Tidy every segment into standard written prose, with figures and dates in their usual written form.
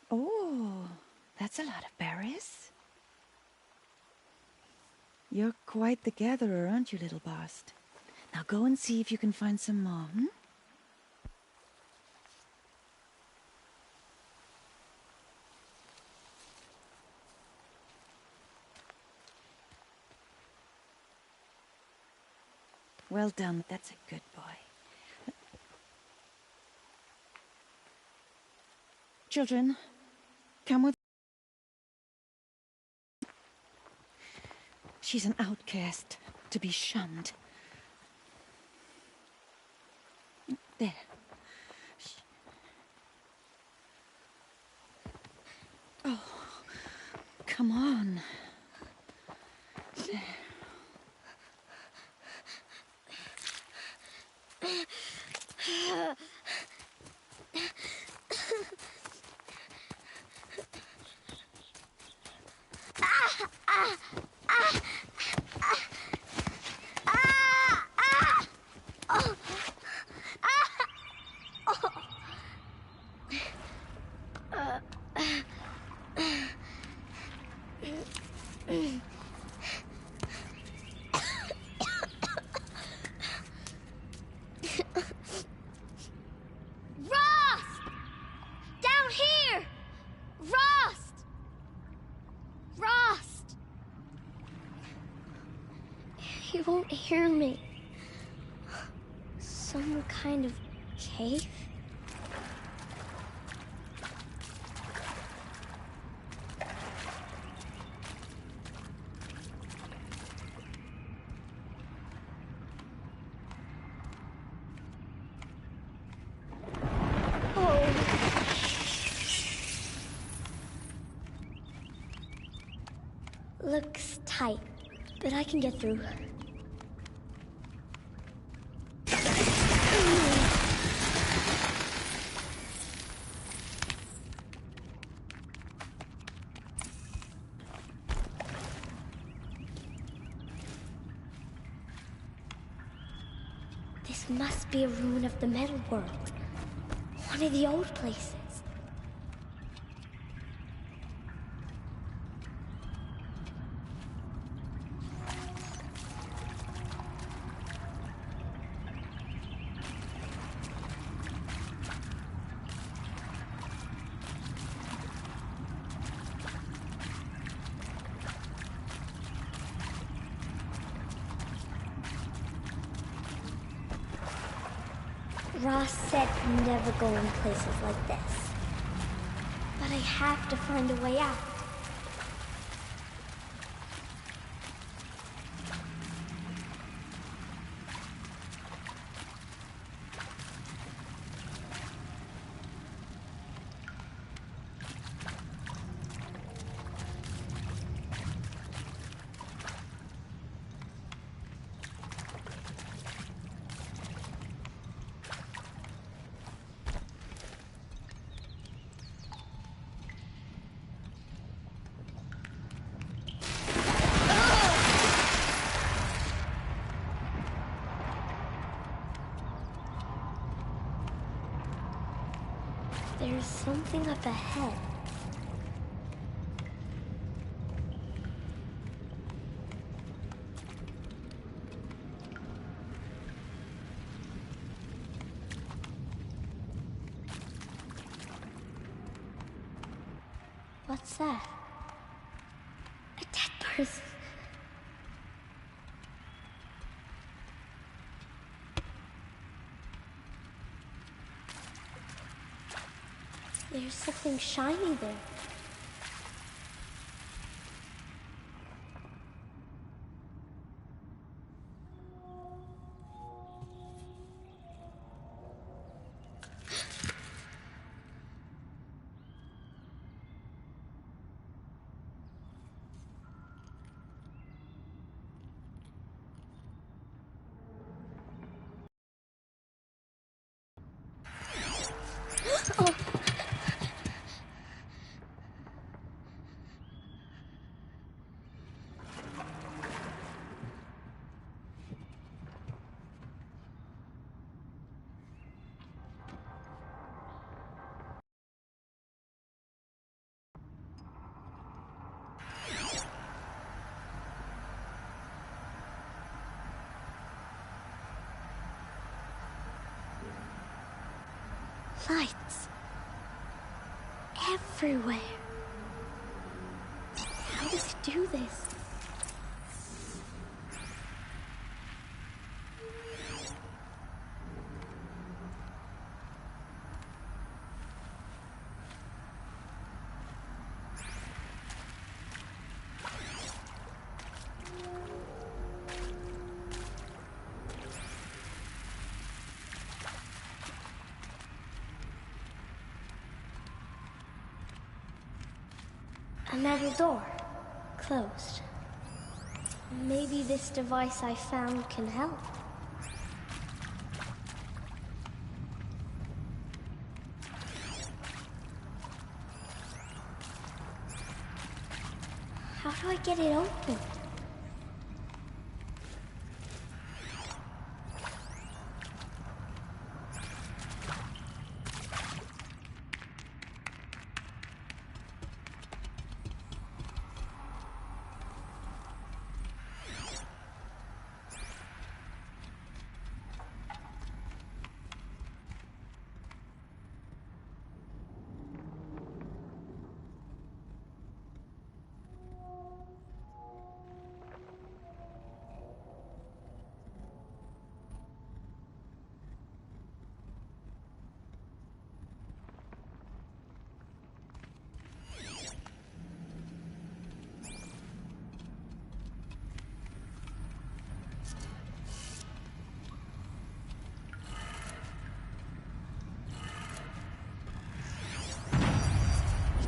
Oh, that's a lot of berries. You're quite the gatherer, aren't you, little Bast? Now go and see if you can find some more, hmm? Well done, that's a good boy. Children, come with. She's an outcast, to be shunned. There. Oh, come on. There. Rost! Down here! Rost! Rost! He won't hear me. Some kind of cave? Looks tight, but I can get through. This must be a ruin of the metal world. One of the old places. Ross said never go in places like this. But I have to find a way out. There's something up ahead. What's that? A dead person. There's something shiny there. Oh. Lights. Everywhere. How does he do this? A metal door. Closed. Maybe this device I found can help. How do I get it open?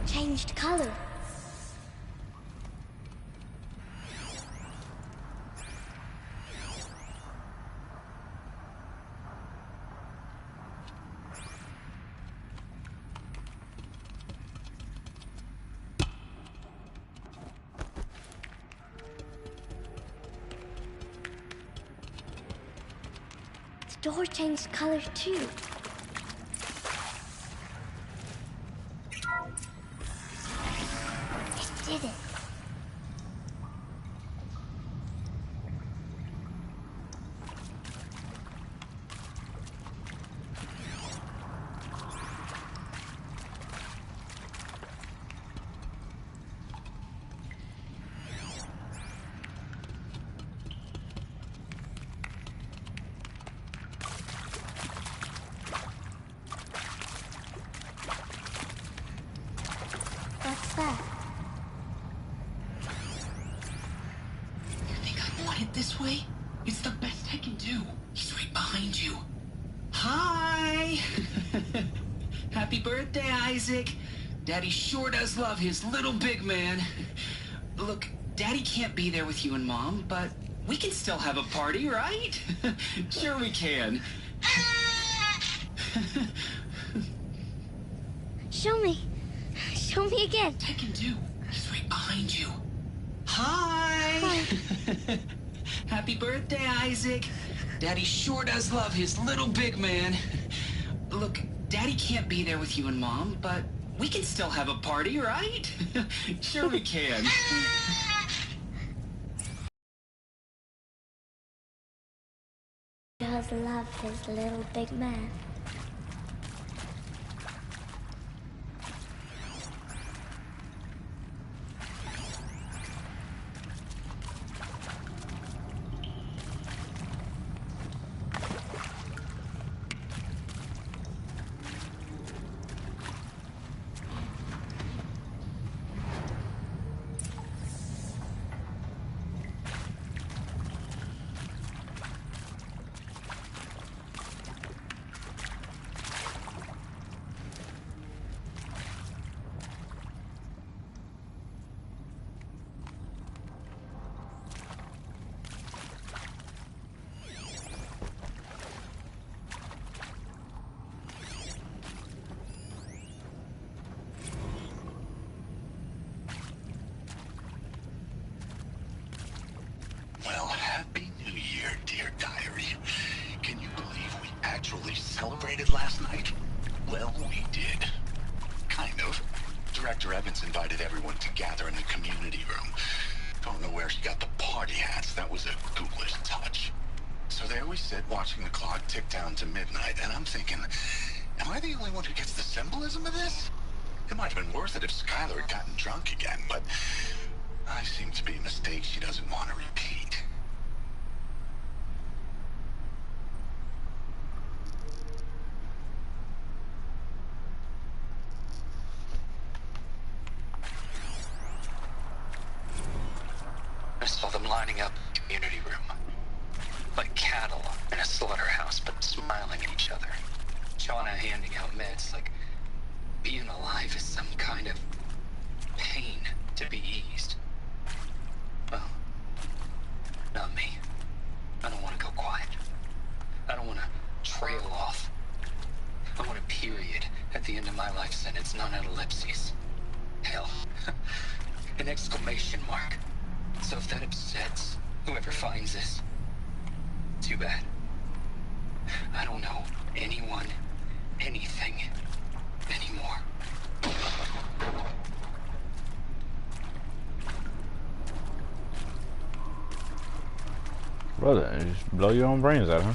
Changed color. The door changed color too. Did it? What's that? This way? It's the best I can do. He's right behind you. Hi! Happy birthday, Isaac. Daddy sure does love his little big man. Look, Daddy can't be there with you and Mom, but we can still have a party, right? Sure we can. Show me. Show me again. I can do. He's right behind you. Hi! Hi. Happy birthday, Isaac. Daddy sure does love his little big man. Look, Daddy can't be there with you and Mom, but we can still have a party, right? Sure we can. Does love his little big man. celebrated last night? Well, we did. Kind of. Director Evans invited everyone to gather in the community room. Don't know where she got the party hats. That was a ghoulish touch. So there we sit, watching the clock tick down to midnight, and I'm thinking, Am I the only one who gets the symbolism of this? It might have been worth it if Skylar had gotten drunk again, but I seem to be a mistake she doesn't want to repeat. I saw them lining up in the community room. Like cattle in a slaughterhouse, but smiling at each other. Shauna handing out meds like being alive is some kind of pain to be eased. Well, not me. I don't want to go quiet. I don't want to trail off. I want a period at the end of my life sentence, not an ellipses. Hell, an exclamation mark. So if that upsets whoever finds this, too bad. I don't know anyone, anything, anymore. Brother, just blow your own brains out, huh?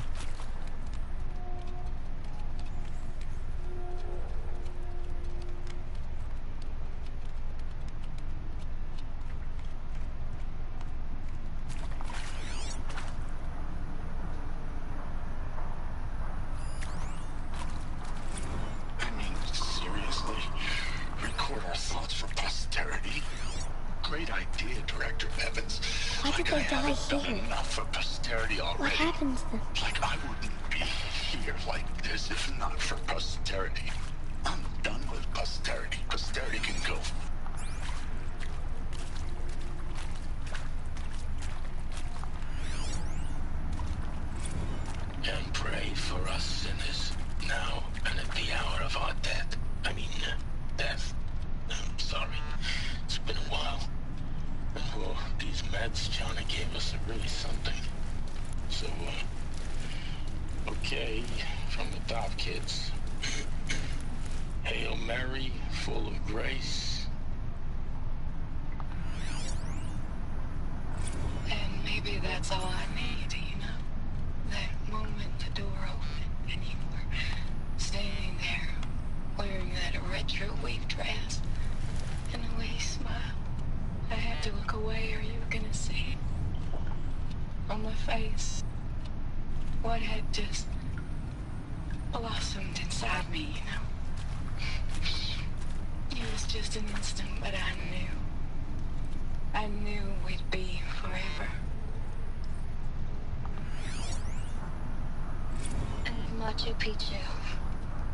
Machu Picchu.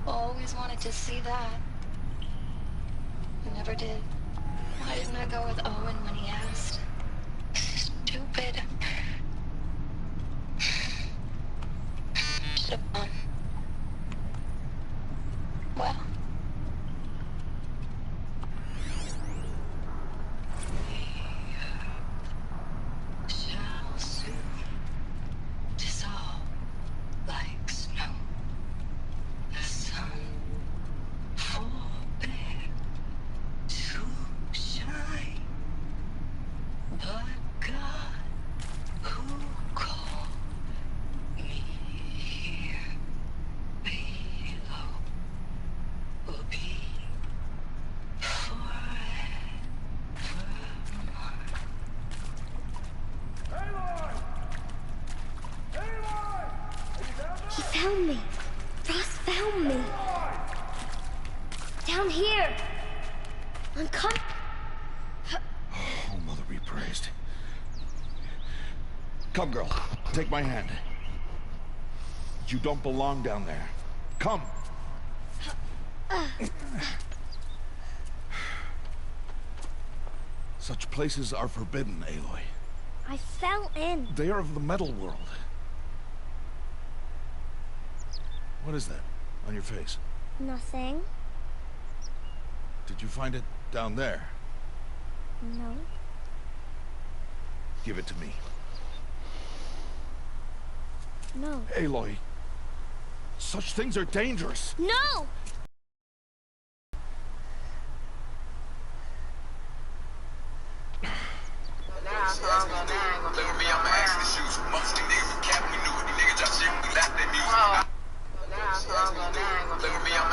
Always wanted to see that. I never did. Why didn't I go with Owen when he asked? Stupid. Should have gone. Well. Found me. Ross found me. Down here. I'm coming. Oh, Mother be praised. Come, girl. Take my hand. You don't belong down there. Come. Such places are forbidden, Aloy. I fell in. They are of the metal world. What is that on your face? Nothing. Did you find it down there? No. Give it to me. No. Aloy, such things are dangerous. No! Look at me, I'm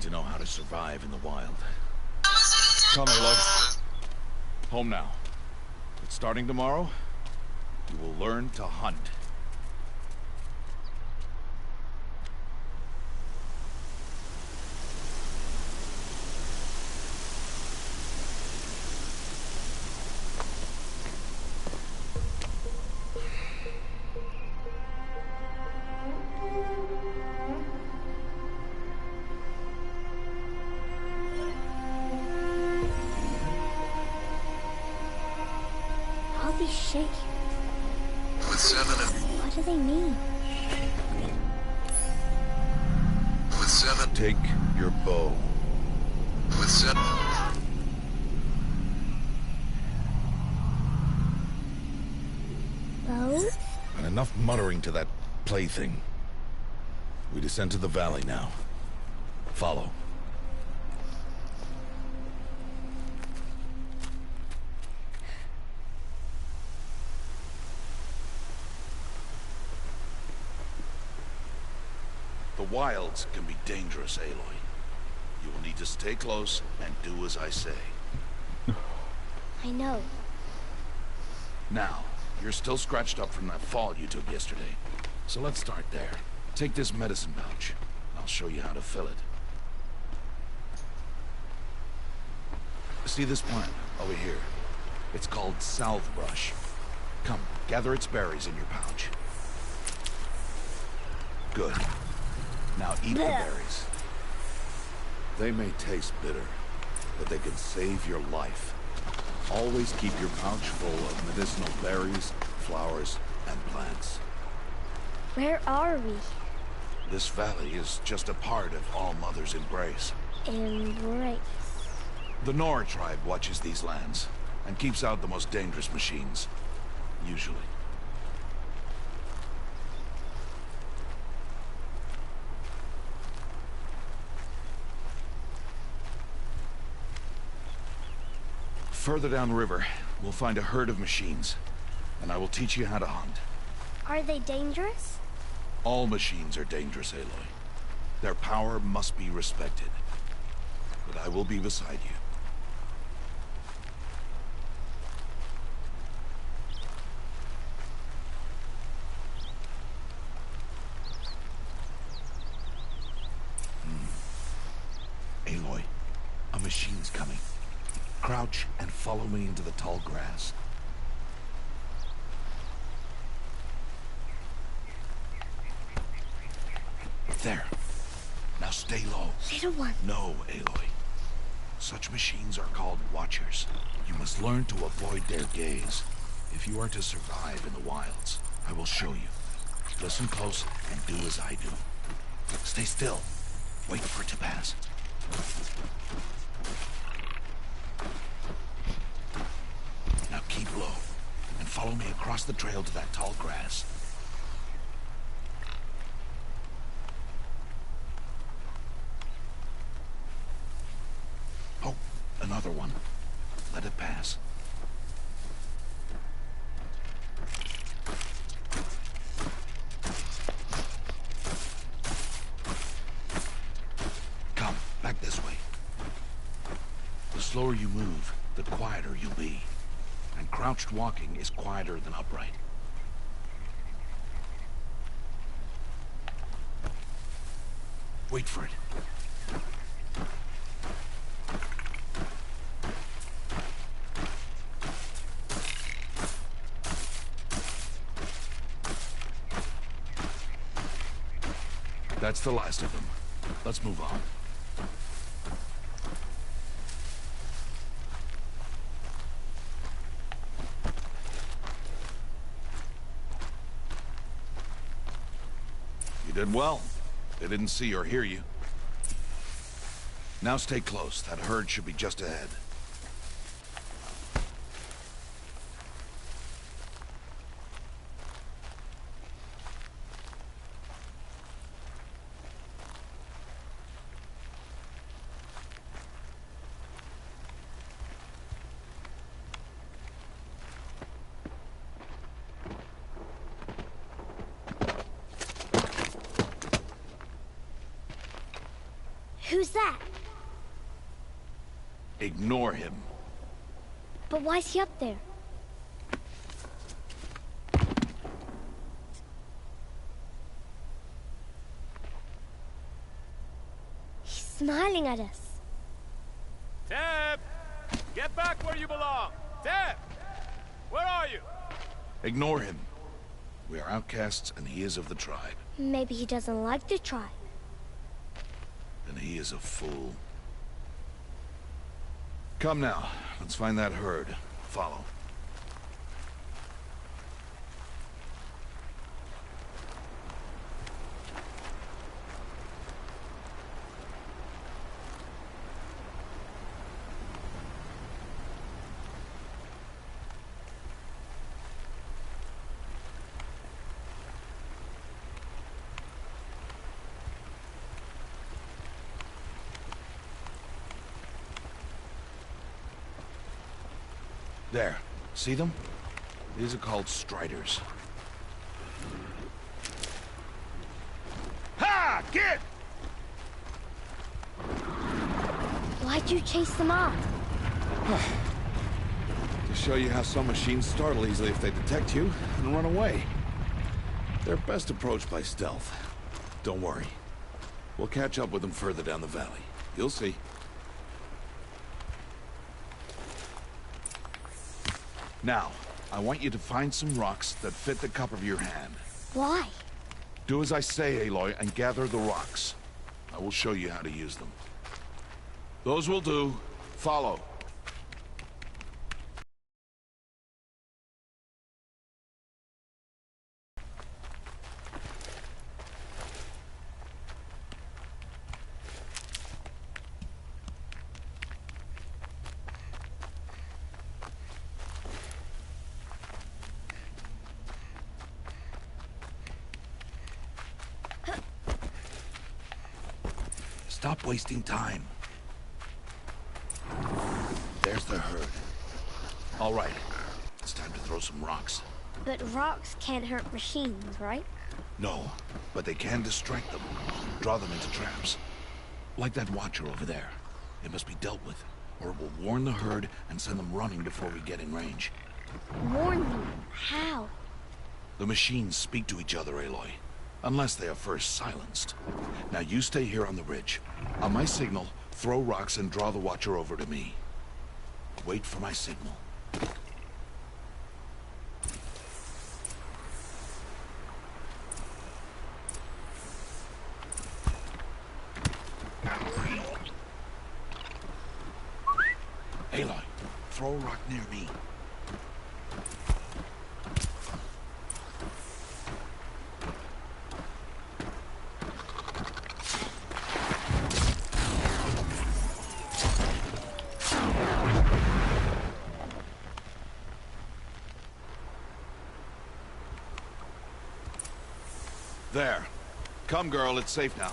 to know how to survive in the wild. Come, Aloy. Home now. But starting tomorrow, you will learn to hunt. All these shapes. With 7 and... What do they mean? With 7... Take your bow. With 7... Bow? And enough muttering to that plaything. We descend to the valley now. Follow. The wilds can be dangerous, Aloy. You will need to stay close and do as I say. I know. Now, you're still scratched up from that fall you took yesterday. So let's start there. Take this medicine pouch. I'll show you how to fill it. See this plant over here? It's called salve brush. Come, gather its berries in your pouch. Good. Now eat the berries. They may taste bitter, but they can save your life. Always keep your pouch full of medicinal berries, flowers, and plants. Where are we? This valley is just a part of All Mother's embrace. Embrace. The Nora tribe watches these lands, and keeps out the most dangerous machines. Usually. Further downriver, we'll find a herd of machines, and I will teach you how to hunt. Are they dangerous? All machines are dangerous, Aloy. Their power must be respected. But I will be beside you. Aloy, a machine's coming. Crouch and follow me into the tall grass. There. Now stay low. Little one. No, Aloy. Such machines are called Watchers. You must learn to avoid their gaze. If you are to survive in the wilds, I will show you. Listen close and do as I do. Stay still. Wait for it to pass. Now keep low, and follow me across the trail to that tall grass. Oh, another one. Let it pass. Come, back this way. The slower you move, the quieter you'll be. And crouched walking is quieter than upright. Wait for it. That's the last of them. Let's move on. You did well. They didn't see or hear you. Now stay close. That herd should be just ahead. Who's that? Ignore him. But why is he up there? He's smiling at us. Teb! Get back where you belong! Teb! Where are you? Ignore him. We are outcasts, and he is of the tribe. Maybe he doesn't like the tribe. And he is a fool. Come now, let's find that herd. Follow. There. See them? These are called striders. Ha! Get! Why'd you chase them off? To show you how some machines startle easily if they detect you and run away. They're best approached by stealth. Don't worry. We'll catch up with them further down the valley. You'll see. Now, I want you to find some rocks that fit the cup of your hand. Why? Do as I say, Aloy, and gather the rocks. I will show you how to use them. Those will do. Follow. Stop wasting time. There's the herd. All right, it's time to throw some rocks. But rocks can't hurt machines, right? No, but they can distract them. Draw them into traps. Like that watcher over there. It must be dealt with, or it will warn the herd and send them running before we get in range. Warn them? How? The machines speak to each other, Aloy. Unless they are first silenced. Now you stay here on the ridge. On my signal, throw rocks and draw the watcher over to me. Wait for my signal. Aloy, throw a rock near me. There. Come, girl, it's safe now.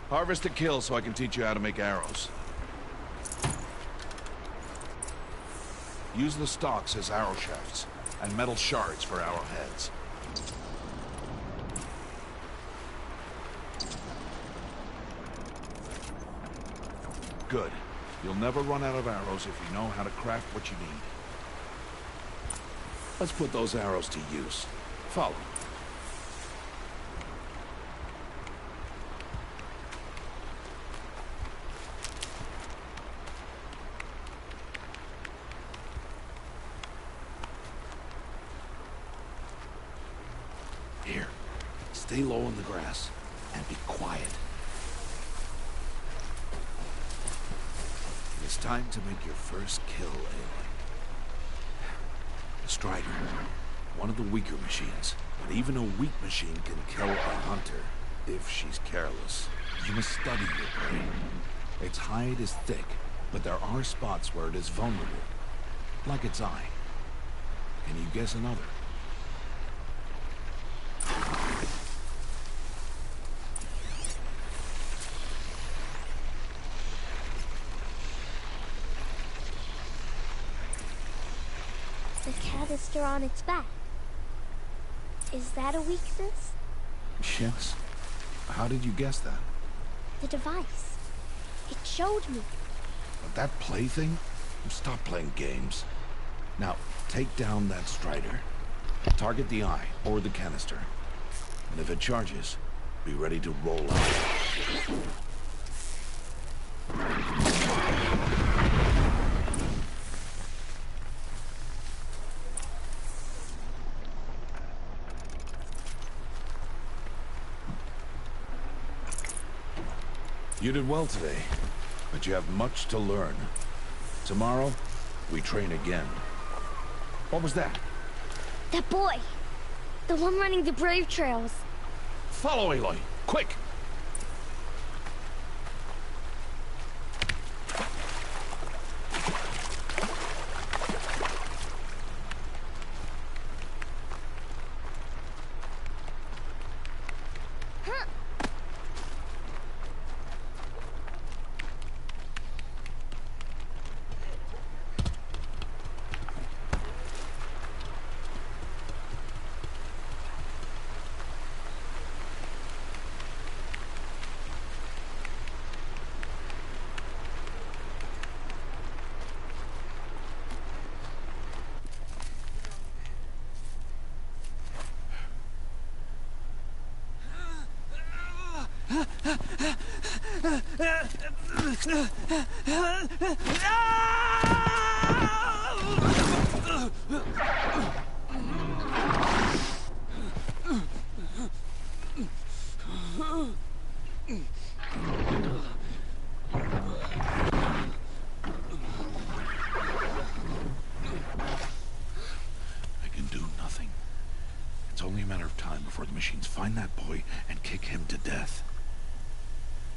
Harvest and kill so I can teach you how to make arrows. Use the stalks as arrow shafts, and metal shards for arrowheads. Good. You'll never run out of arrows if you know how to craft what you need. Let's put those arrows to use. Follow. Here. Stay low on the grass and be quiet. It's time to make your first kill, Aloy. The Strider. One of the weaker machines. But even a weak machine can kill a hunter, if she's careless. You must study your prey. Its hide is thick, but there are spots where it is vulnerable. Like its eye. Can you guess another? The canister on its back. Is that a weakness? Yes. How did you guess that? The device. It showed me. That plaything? Stop playing games. Now, take down that Strider. Target the eye, or the canister. And if it charges, be ready to roll out. You did well today, but you have much to learn. Tomorrow, we train again. What was that? That boy! The one running the brave trails. Follow Aloy, quick! It's only a matter of time before the machines find that boy and kick him to death.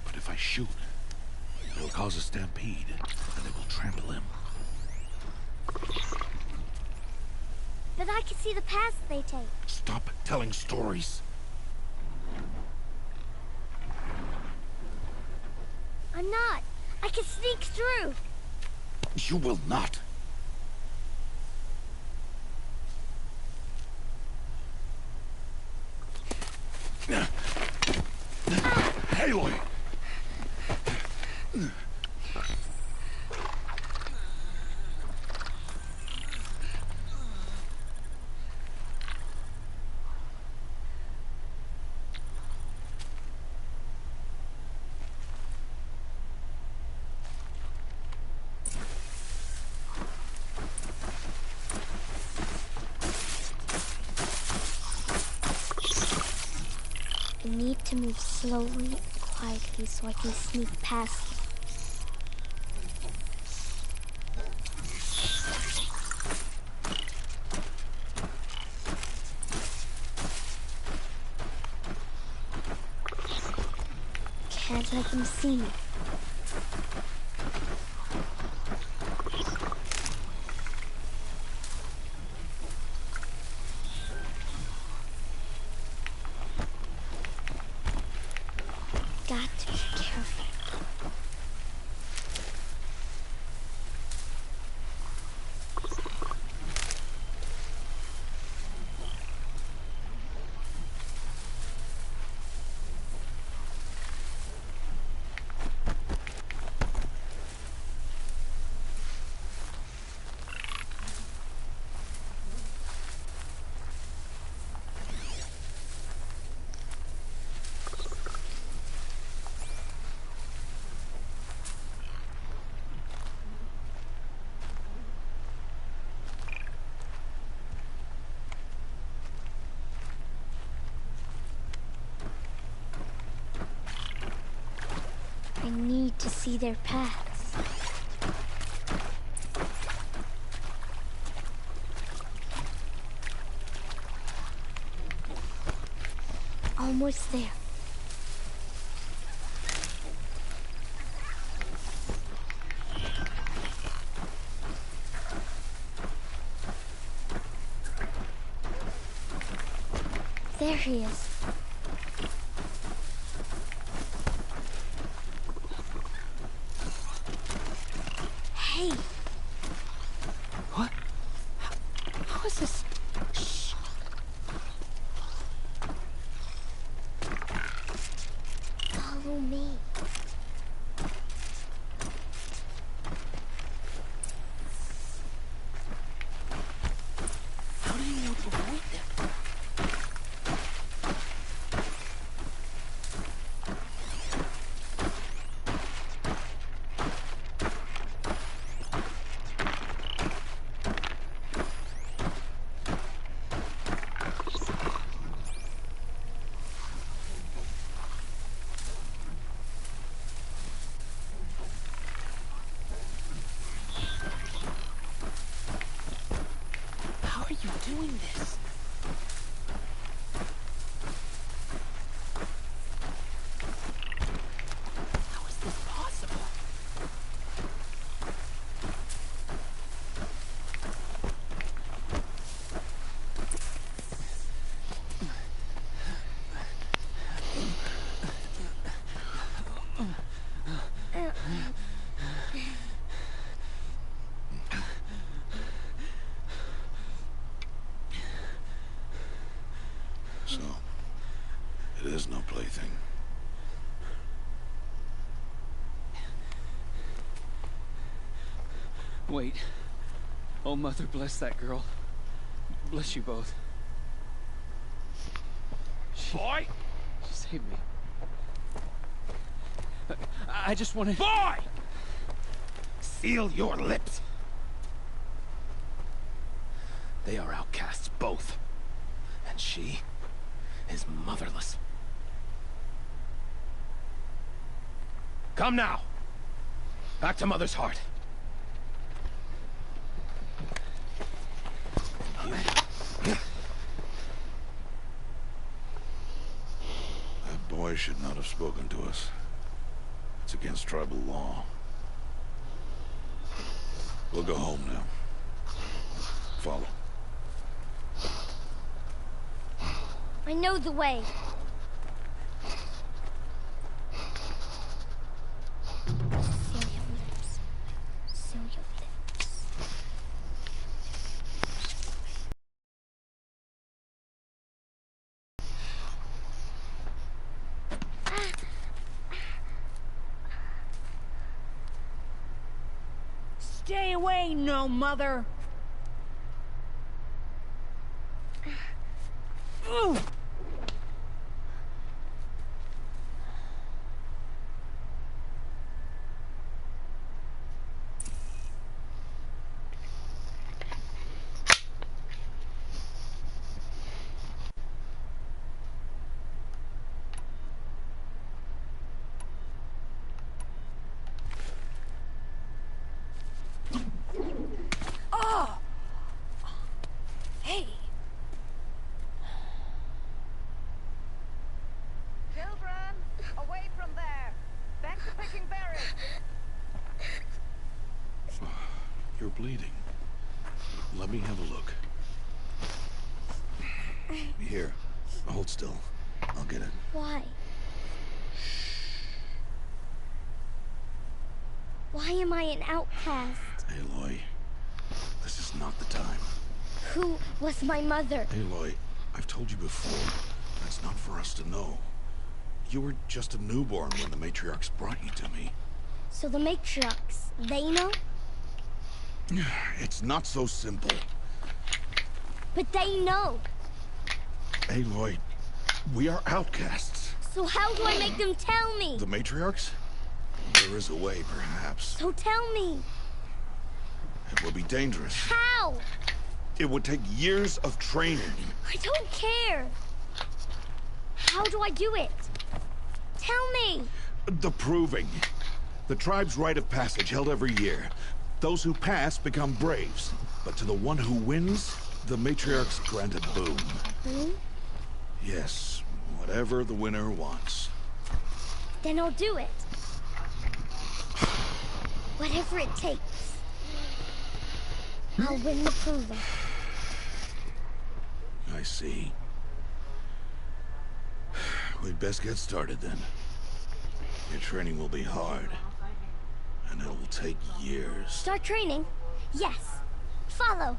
But if I shoot, it'll cause a stampede, and it will trample him. But I can see the paths they take. Stop telling stories. I'm not. I can sneak through. You will not. Aloy! I need to move slowly and quietly so I can sneak past them. Can't let them see me. Got to be careful. I need to see their paths. Almost there. There he is. Hey! What? doing this? How is this possible? So, it is no plaything. Wait. Oh, Mother, bless that girl. Bless you both. Boy! She saved me. I just wanted... Boy! Seal your lips. They are outcasts, both. And she is motherless. Come now. Back to Mother's heart. That boy should not have spoken to us. It's against tribal law. We'll go home now. Follow. I know the way. Seal your lips. Seal your lips. Stay away, no mother. Ooh. Oh. Hey. Children, away from there. Back to picking berries. You're bleeding. Let me have a look. Here, hold still. I'll get it. Why? Why am I an outcast? Aloy, this is not the time. Who was my mother? Aloy, I've told you before. That's not for us to know. You were just a newborn when the matriarchs brought you to me. So the matriarchs, they know? It's not so simple. But they know. Aloy, we are outcasts. So how do I make them tell me? The matriarchs? There is a way, perhaps. So tell me. It will be dangerous. How? It would take years of training. I don't care. How do I do it? Tell me. The proving. The tribe's rite of passage held every year. Those who pass become braves. But to the one who wins, the matriarchs grant a boon. Yes, whatever the winner wants. Then I'll do it. Whatever it takes. I'll win the proving. I see. We'd best get started then. Your training will be hard. And it will take years. Start training? Yes. Follow.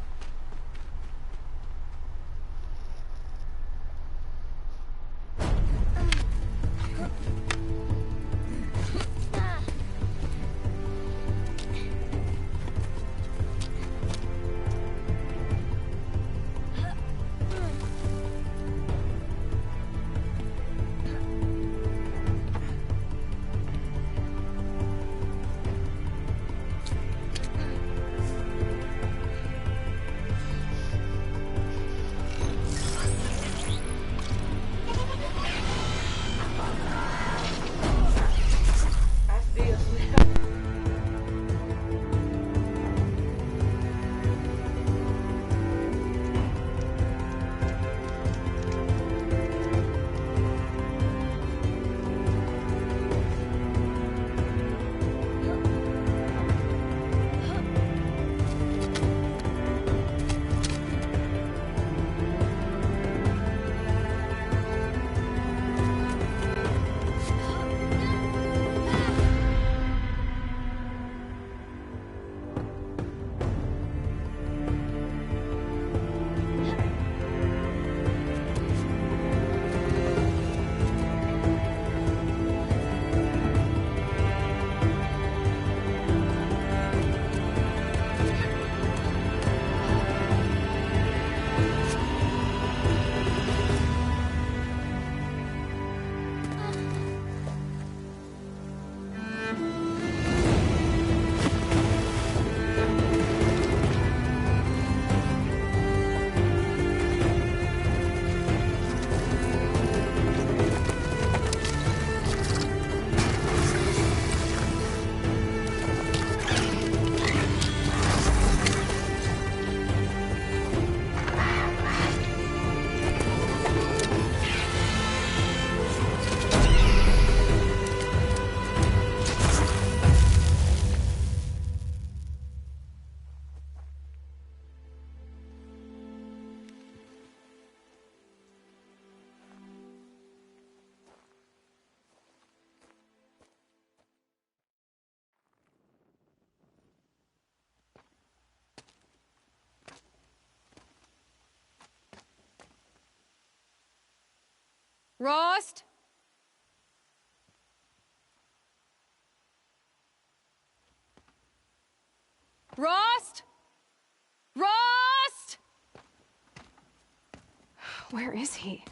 Where is he?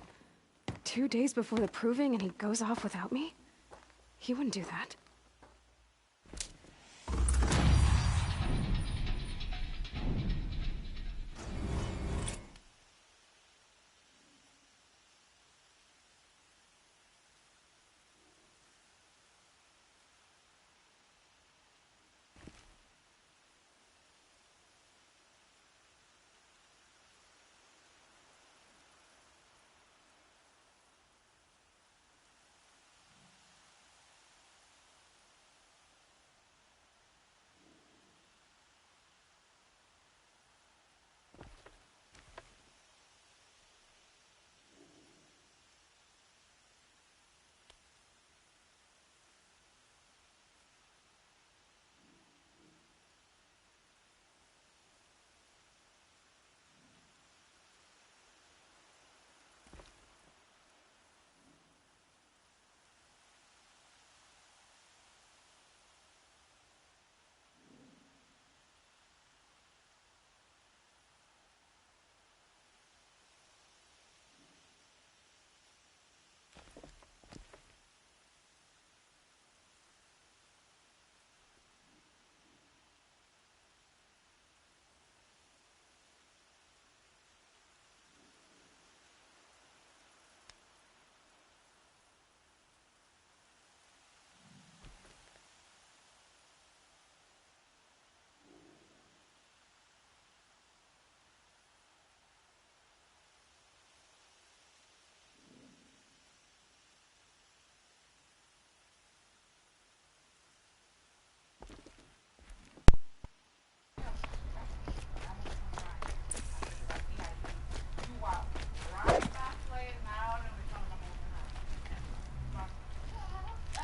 2 days before the proving and he goes off without me? He wouldn't do that.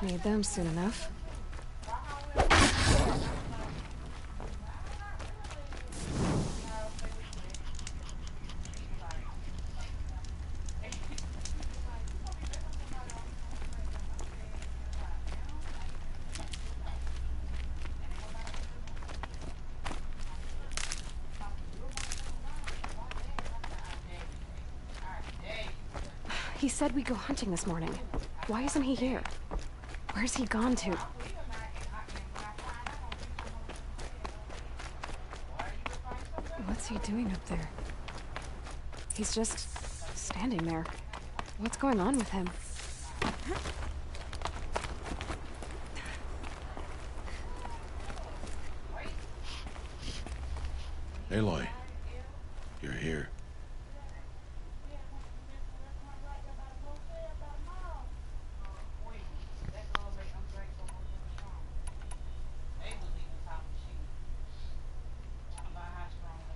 Need them soon enough. He said we'd go hunting this morning. Why isn't he here? Where's he gone to? What's he doing up there? He's just standing there. What's going on with him? Aloy, you're here.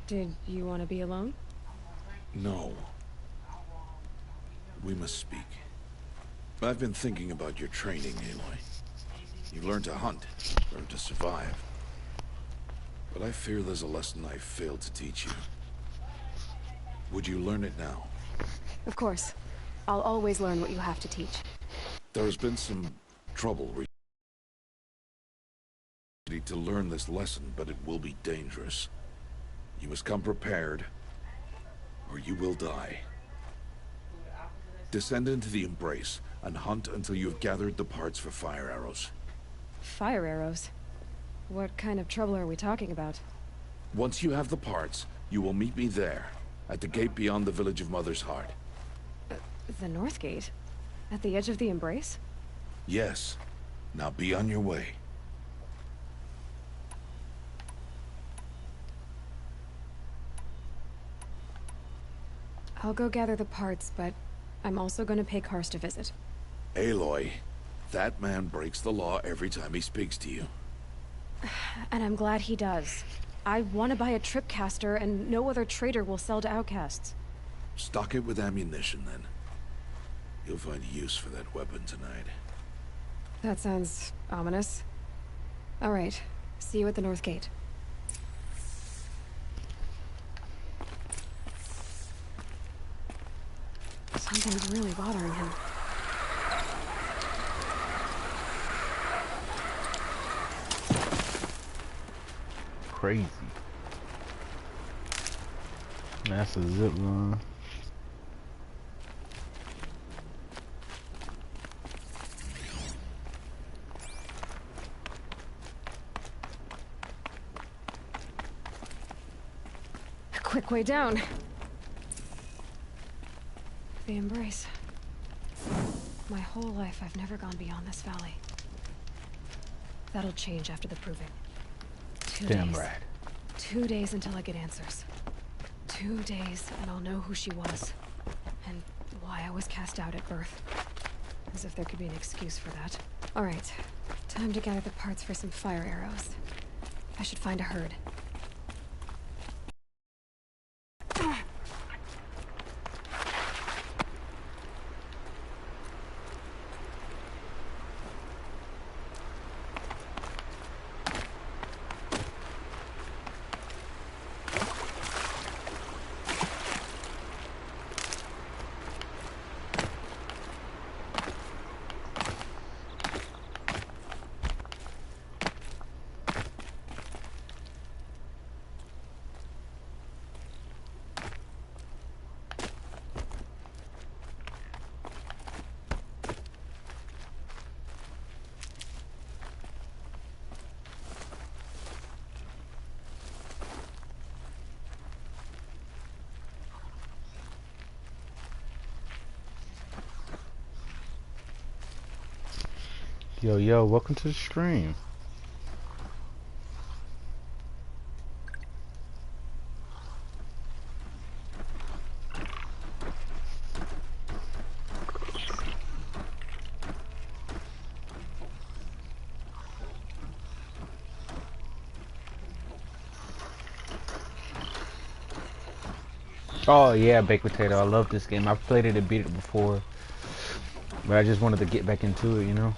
Did you want to be alone? No. We must speak. I've been thinking about your training, Aloy. You learned to hunt, learned to survive. But I fear there's a lesson I failed to teach you. Would you learn it now? Of course. I'll always learn what you have to teach. There's been some trouble recently to learn this lesson, but it will be dangerous. You must come prepared, or you will die. Descend into the Embrace, and hunt until you have gathered the parts for fire arrows. Fire arrows? What kind of trouble are we talking about? Once you have the parts, you will meet me there, at the gate beyond the village of Mother's Heart. The North Gate? At the edge of the Embrace? Yes. Now be on your way. I'll go gather the parts, but I'm also going to pay Karst a visit. Aloy, that man breaks the law every time he speaks to you. And I'm glad he does. I want to buy a tripcaster, and no other trader will sell to outcasts. Stock it with ammunition, then. You'll find use for that weapon tonight. That sounds ominous. All right. See you at the North Gate. Something's really bothering him. Crazy. That's a zip line. quick way down. The Embrace. My whole life, I've never gone beyond this valley. That'll change after the proving. 2 days. Damn right. 2 days until I get answers. 2 days, and I'll know who she was. And why I was cast out at birth. As if there could be an excuse for that. Alright, time to gather the parts for some fire arrows. I should find a herd. Yo, welcome to the stream. Oh yeah, Baked Potato. I love this game. I've played it and beat it before, but I just wanted to get back into it, you know.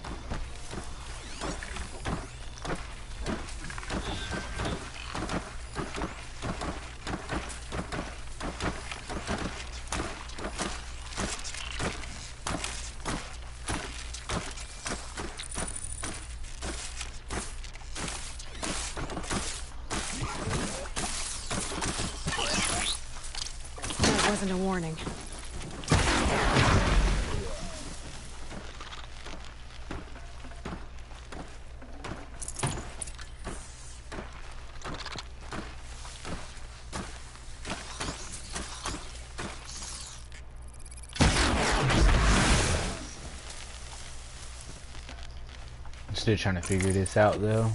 That wasn't a warning. I'm still trying to figure this out though.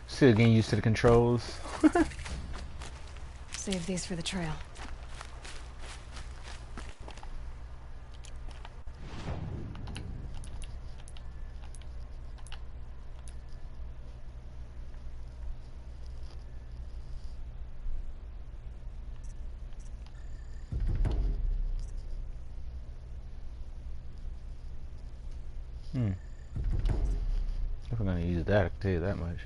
Still getting used to the controls. Save these for the trail. If I'm gonna use that, I can tell you that much.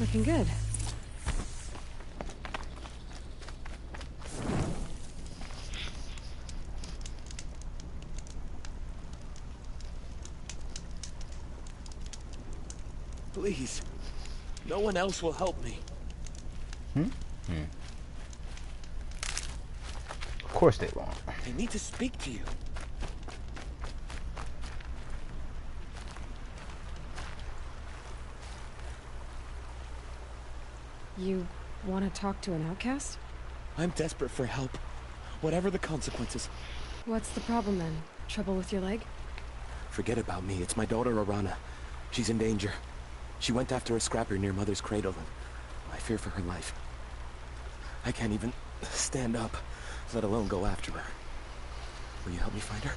Looking good. Please. No one else will help me. Of course they won't. I need to speak to you. You want to talk to an outcast? I'm desperate for help. Whatever the consequences. What's the problem then? Trouble with your leg? Forget about me. It's my daughter, Arana. She's in danger. She went after a scrapper near Mother's cradle, and I fear for her life. I can't even stand up, let alone go after her. Will you help me find her?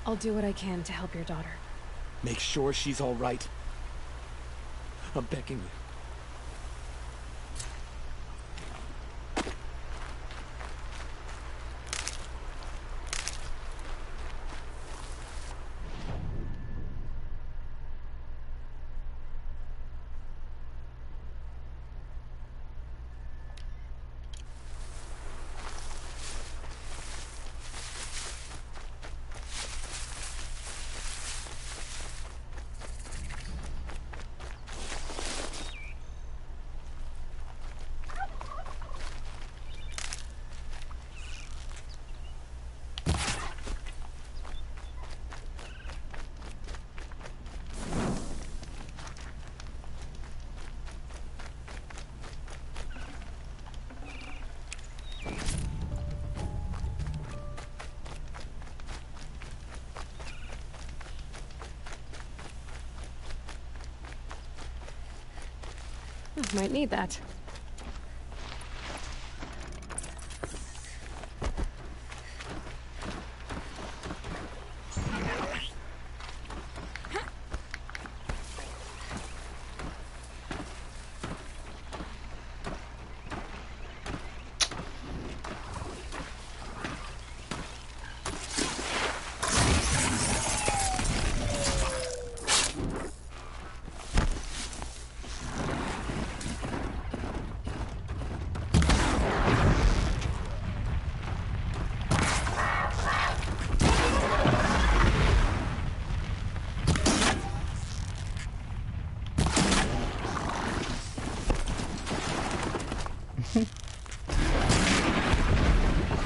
I'll do what I can to help your daughter. Make sure she's all right. I'm begging you. Might need that.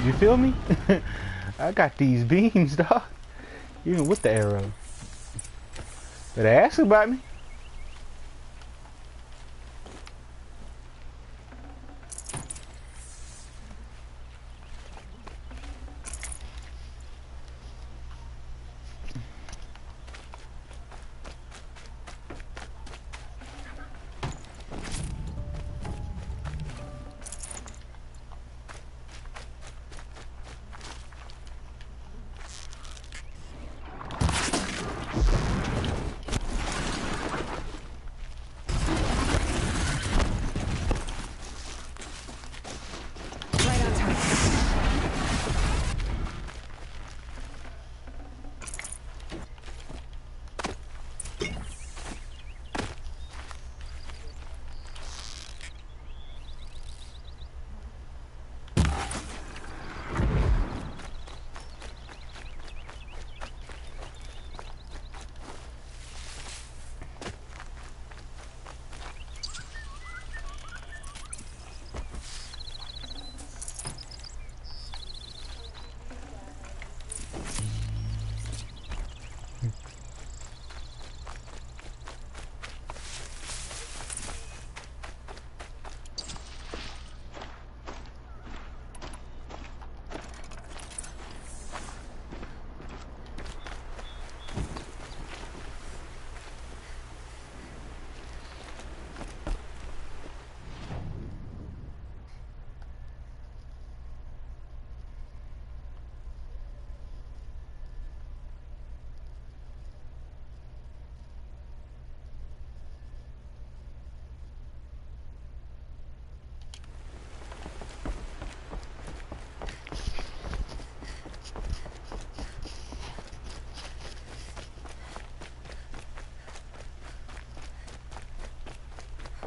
You feel me? I got these beams, dog. Even with the arrow. Better ask about me.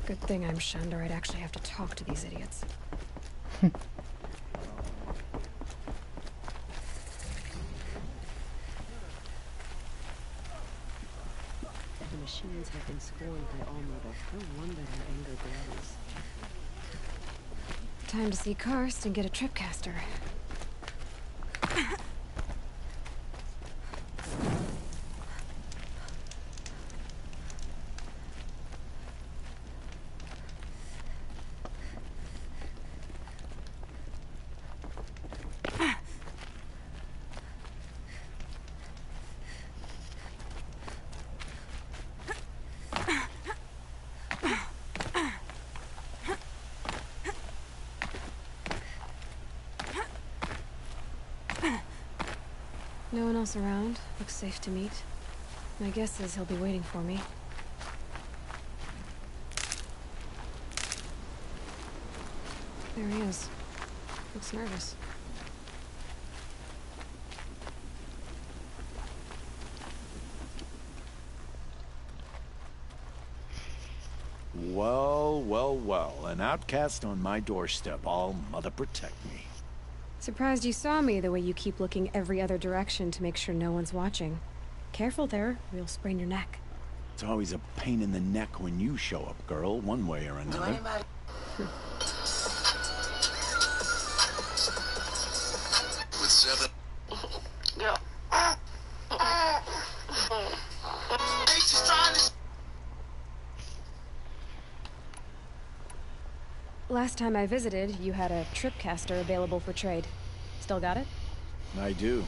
Good thing I'm Shandor. I'd actually have to talk to these idiots. The machines have been scorned by all mortals. No wonder her anger grows. Time to see Karst and get a tripcaster. No one else around. Looks safe to meet. My guess is he'll be waiting for me. There he is. Looks nervous. Well, well, well. An outcast on my doorstep. All mother protect me. Surprised you saw me the way you keep looking every other direction to make sure no one's watching. Careful there, or you'll sprain your neck. It's always a pain in the neck when you show up, girl, one way or another. With 7. Yeah. Last time I visited, you had a tripcaster available for trade. Still got it? I do.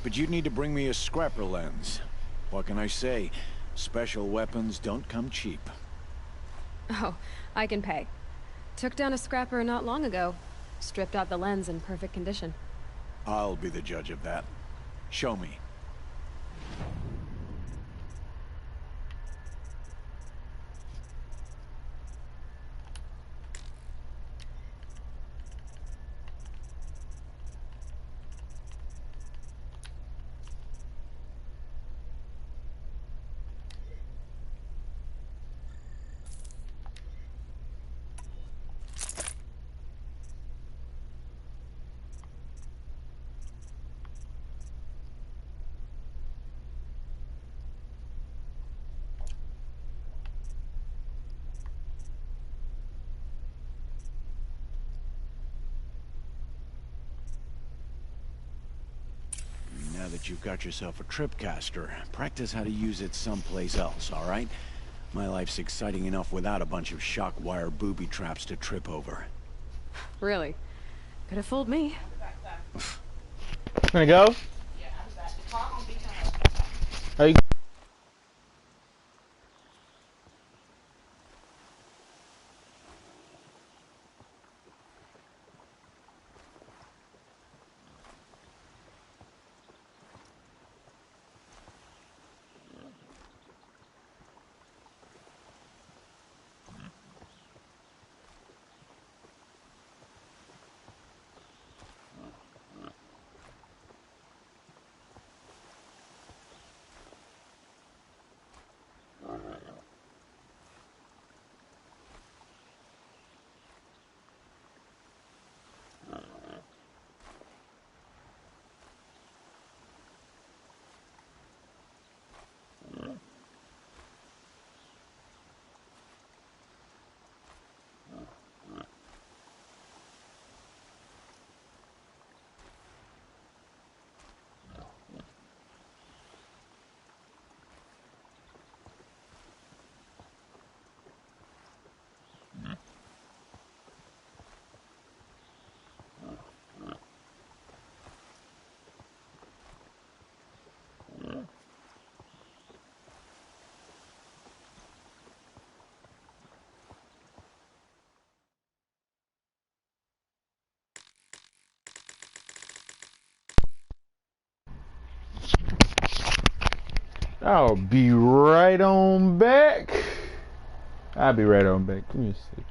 But you'd need to bring me a scrapper lens. What can I say? Special weapons don't come cheap. Oh, I can pay. Took down a scrapper not long ago. Stripped out the lens in perfect condition. I'll be the judge of that. Show me. Now that you've got yourself a tripcaster, practice how to use it someplace else, all right? My life's exciting enough without a bunch of shock wire booby traps to trip over. Really? Could have fooled me. Gonna go? Are you I'll be right on back. I'll be right on back. Give me a sec.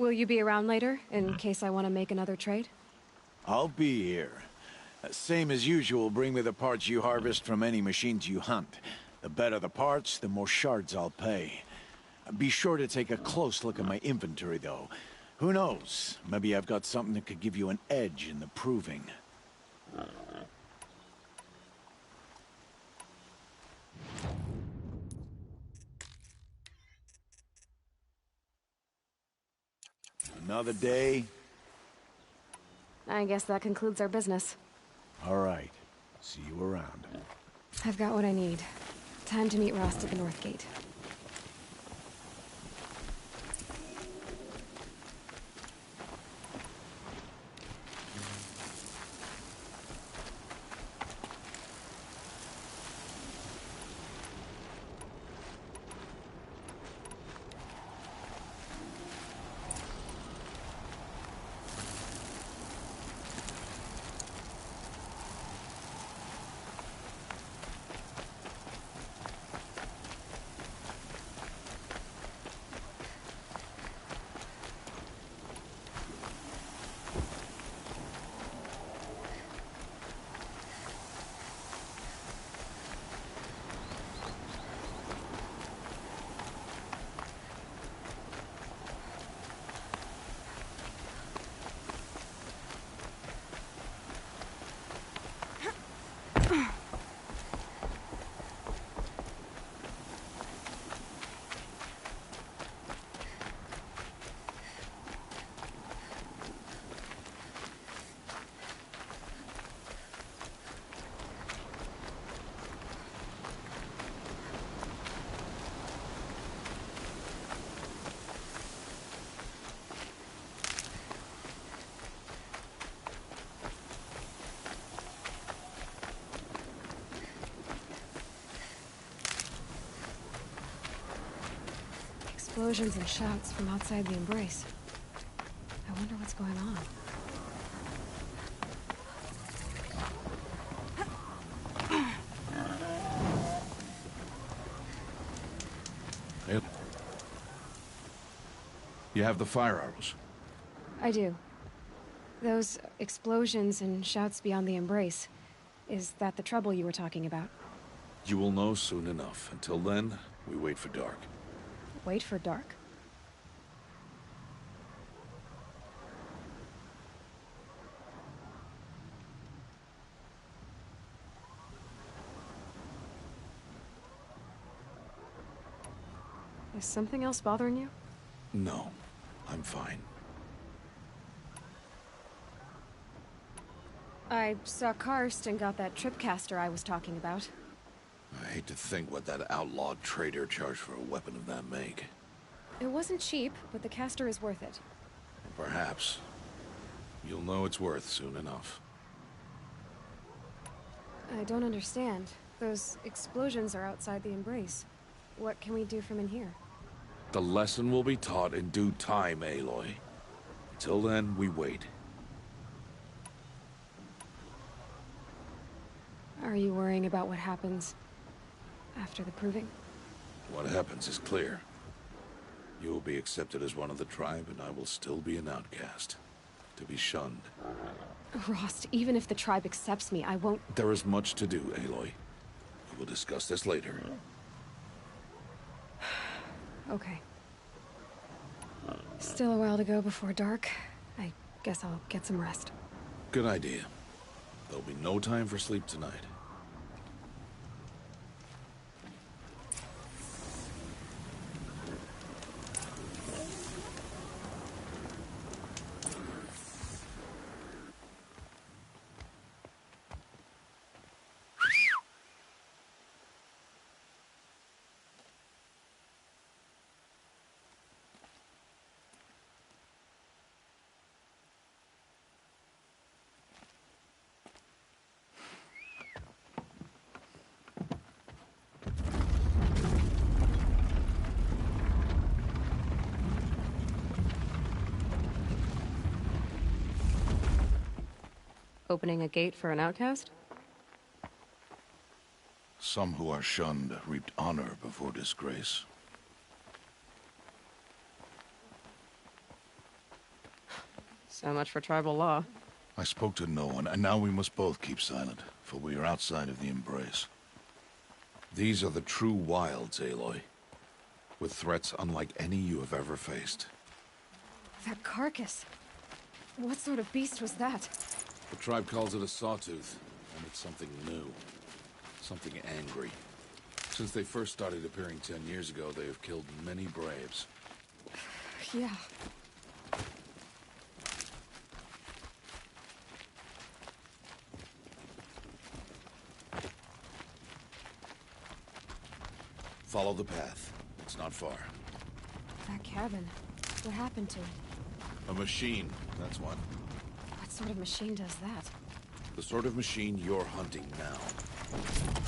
Will you be around later, in case I want to make another trade? I'll be here. Same as usual, bring me the parts you harvest from any machines you hunt. The better the parts, the more shards I'll pay. Be sure to take a close look at my inventory, though. Who knows? Maybe I've got something that could give you an edge in the proving. Another day. I guess that concludes our business. All right. See you around. I've got what I need. Time to meet Rost at the North Gate. Explosions and shouts from outside the Embrace. I wonder what's going on. You have the fire arrows? I do. Those explosions and shouts beyond the Embrace. Is that the trouble you were talking about? You will know soon enough. Until then, we wait for dark. Wait for dark. Is something else bothering you? No, I'm fine. I saw Karst and got that tripcaster I was talking about. I hate to think what that outlawed trader charged for a weapon of that make. It wasn't cheap, but the caster is worth it. Perhaps. You'll know it's worth soon enough. I don't understand. Those explosions are outside the Embrace. What can we do from in here? The lesson will be taught in due time, Aloy. Till then, we wait. Are you worrying about what happens after the proving? What happens is clear. You will be accepted as one of the tribe, and I will still be an outcast. To be shunned. Rost, even if the tribe accepts me, I won't... There is much to do, Aloy. We will discuss this later. Okay. Still a while to go before dark. I guess I'll get some rest. Good idea. There'll be no time for sleep tonight. Opening a gate for an outcast? Some who are shunned reaped honor before disgrace. So much for tribal law. I spoke to no one, and now we must both keep silent, for we are outside of the embrace. These are the true wilds, Aloy, with threats unlike any you have ever faced. That carcass. What sort of beast was that? The tribe calls it a sawtooth, and it's something new. Something angry. Since they first started appearing 10 years ago, they have killed many braves. Yeah. Follow the path. It's not far. That cabin. What happened to it? A machine, that's what. What sort of machine does that? The sort of machine you're hunting now.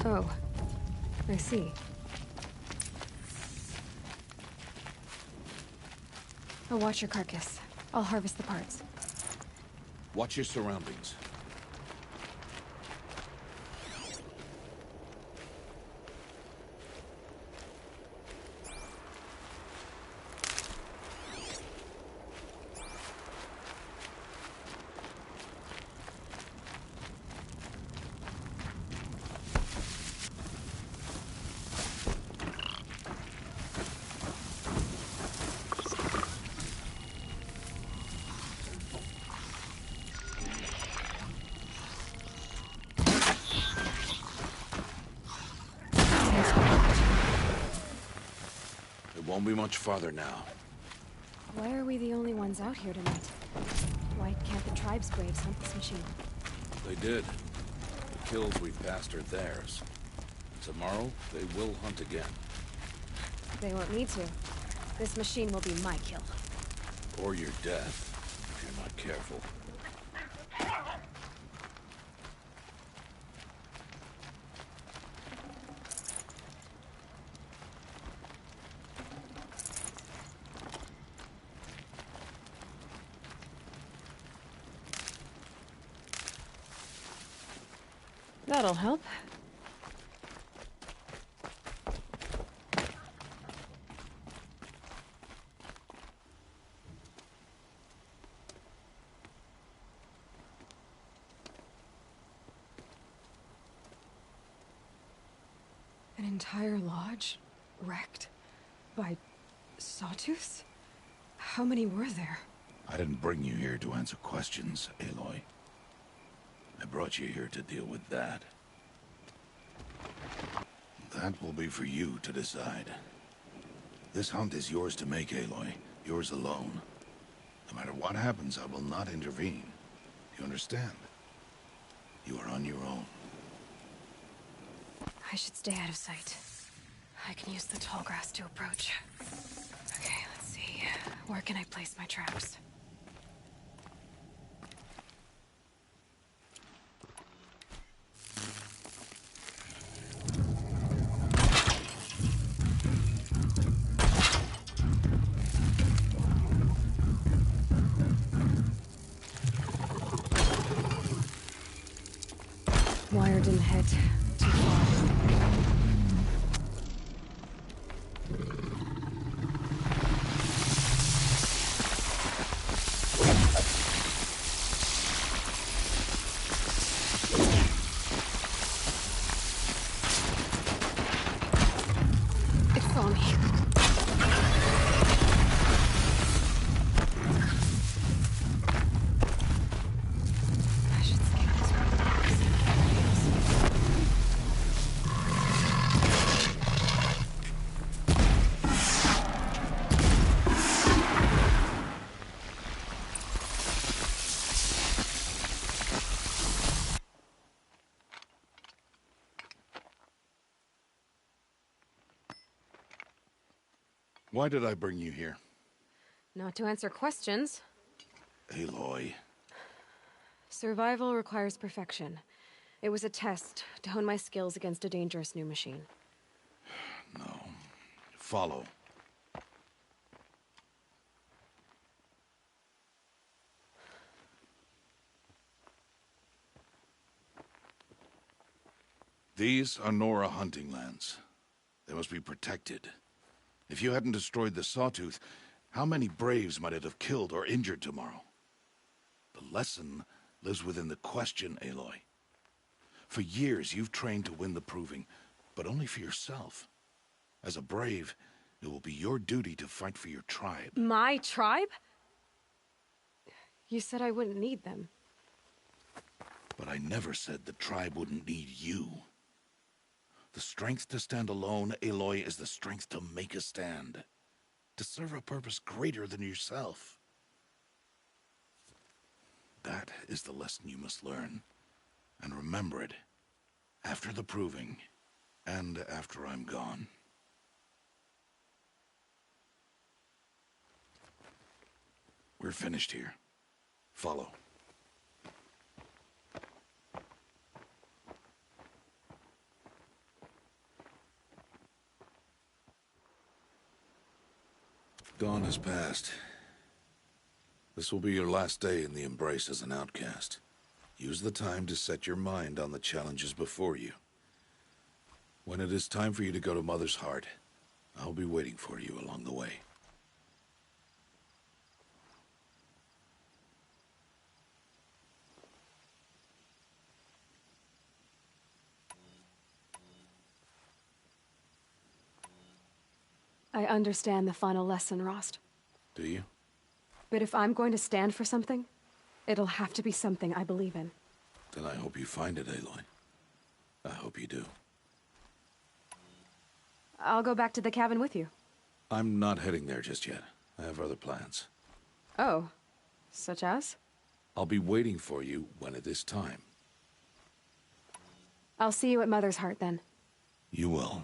Oh. I see. I'll watch your carcass. I'll harvest the parts. Watch your surroundings. Won't be much farther now. Why are we the only ones out here tonight? Why can't the tribe's braves hunt this machine? They did. The kills we've passed are theirs. Tomorrow, they will hunt again. They won't need to. This machine will be my kill. Or your death, if you're not careful. That'll help. An entire lodge wrecked by sawtooths? How many were there? I didn't bring you here to answer questions, Aloy. I brought you here to deal with that. That will be for you to decide. This hunt is yours to make, Aloy. Yours alone. No matter what happens, I will not intervene. You understand? You are on your own. I should stay out of sight. I can use the tall grass to approach. Okay, let's see. Where can I place my traps? Wire didn't hit too far. It saw me. I should scan this Why did I bring you here? Not to answer questions. Aloy. Survival requires perfection. It was a test to hone my skills against a dangerous new machine. No. Follow. These are Nora hunting lands. They must be protected. If you hadn't destroyed the Sawtooth, how many Braves might it have killed or injured tomorrow? The lesson lives within the question, Aloy. For years, you've trained to win the Proving, but only for yourself. As a brave, it will be your duty to fight for your tribe. My tribe? You said I wouldn't need them. But I never said the tribe wouldn't need you. The strength to stand alone, Aloy, is the strength to make a stand. To serve a purpose greater than yourself. That is the lesson you must learn. And remember it. After the Proving, and after I'm gone. We're finished here. Follow. Dawn has passed. This will be your last day in the Embrace as an outcast. Use the time to set your mind on the challenges before you. When it is time for you to go to Mother's Heart, I'll be waiting for you along the way. I understand the final lesson, Rost. Do you? But if I'm going to stand for something, it'll have to be something I believe in. Then I hope you find it, Aloy. I hope you do. I'll go back to the cabin with you. I'm not heading there just yet. I have other plans. Oh, such as? I'll be waiting for you when it is time. I'll see you at Mother's Heart then. You will.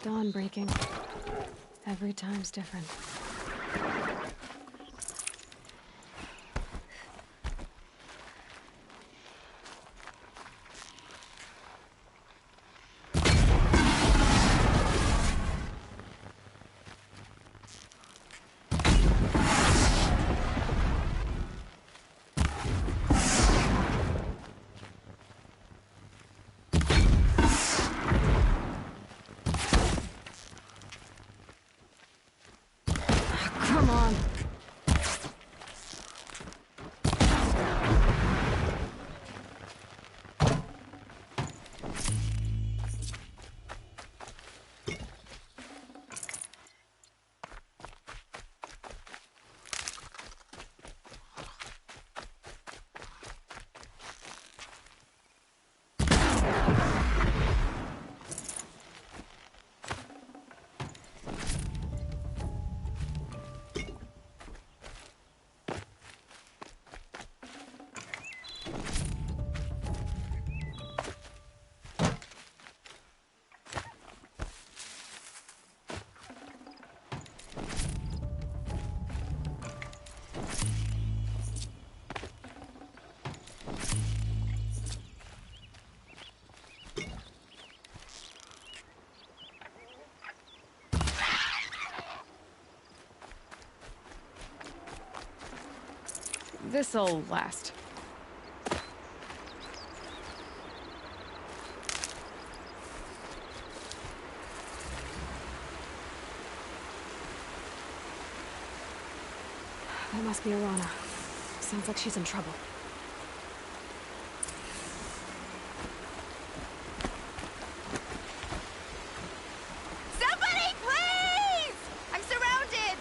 Dawn breaking. Every time's different. Come on. This'll last. That must be Arana. Sounds like she's in trouble. Somebody, please! I'm surrounded!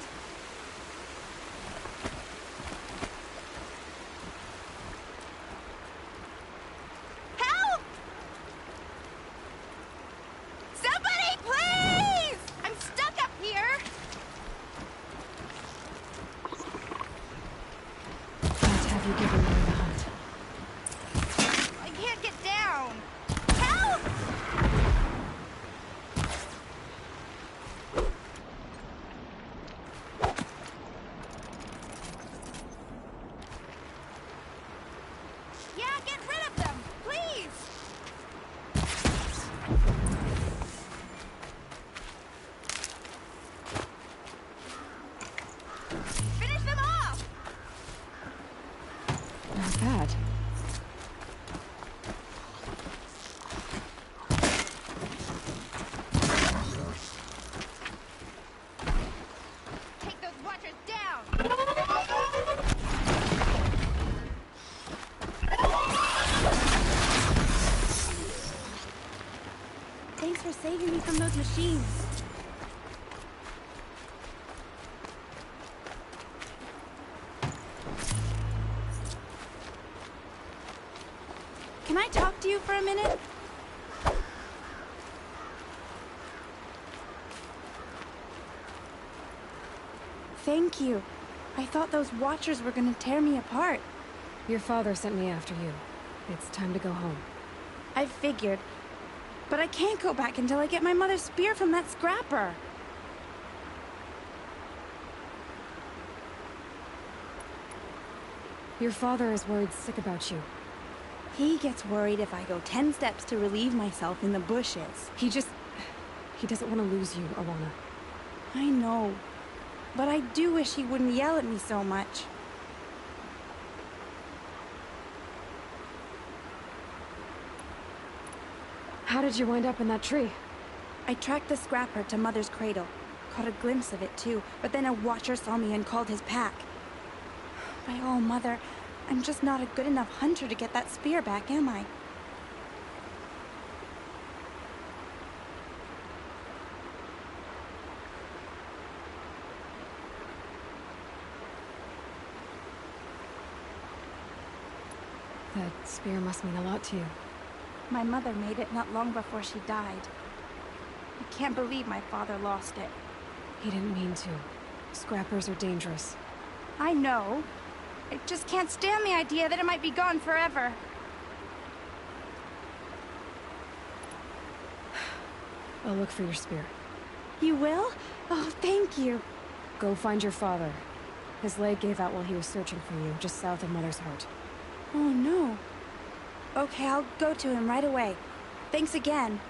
Thanks for saving me from those machines. Can I talk to you for a minute? Thank you. I thought those Watchers were gonna tear me apart. Your father sent me after you. It's time to go home. I figured. But I can't go back until I get my mother's spear from that scrapper. Your father is worried sick about you. He gets worried if I go 10 steps to relieve myself in the bushes. He doesn't want to lose you, Arana. I know. But I do wish he wouldn't yell at me so much. How did you wind up in that tree? I tracked the scrapper to Mother's cradle. Caught a glimpse of it too, but then a Watcher saw me and called his pack. By all, Mother, I'm just not a good enough hunter to get that spear back, am I? That spear must mean a lot to you. My mother made it not long before she died. I can't believe my father lost it. He didn't mean to. Scrappers are dangerous. I know. I just can't stand the idea that it might be gone forever. I'll look for your spear. You will? Oh, thank you. Go find your father. His leg gave out while he was searching for you, just south of Mother's Heart. Oh, no. Okay, I'll go to him right away. Thanks again.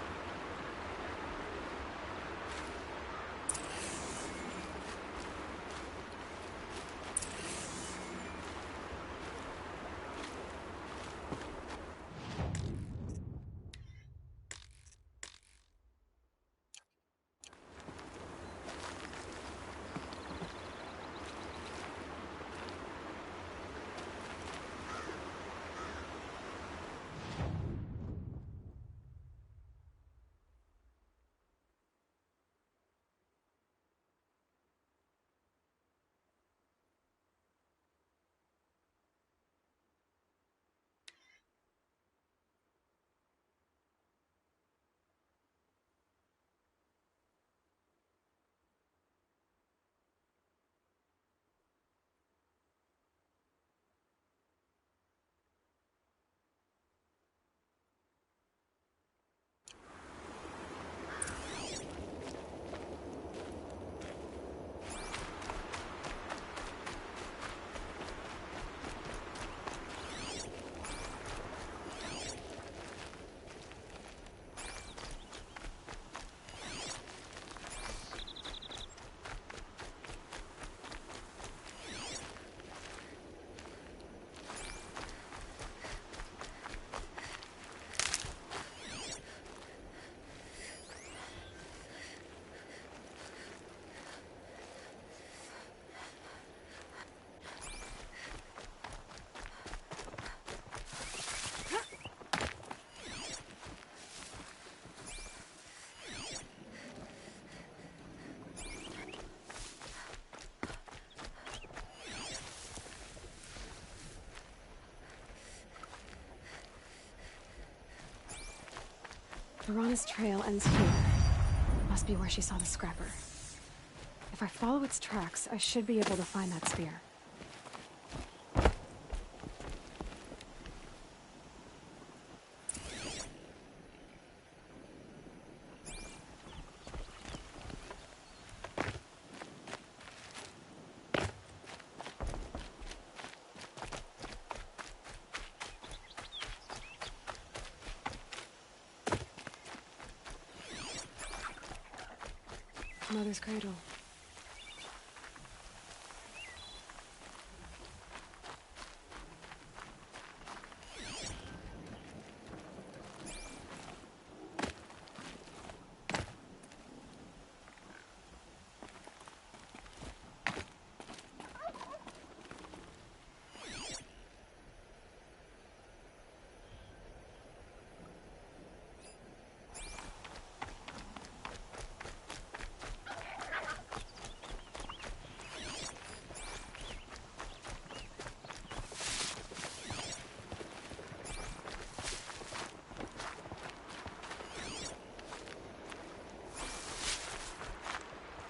Arana's trail ends here. Must be where she saw the scrapper. If I follow its tracks, I should be able to find that spear. Mother's cradle.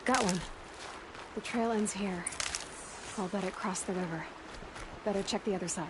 Got one. The trail ends here. I'll bet it crossed the river. Better check the other side.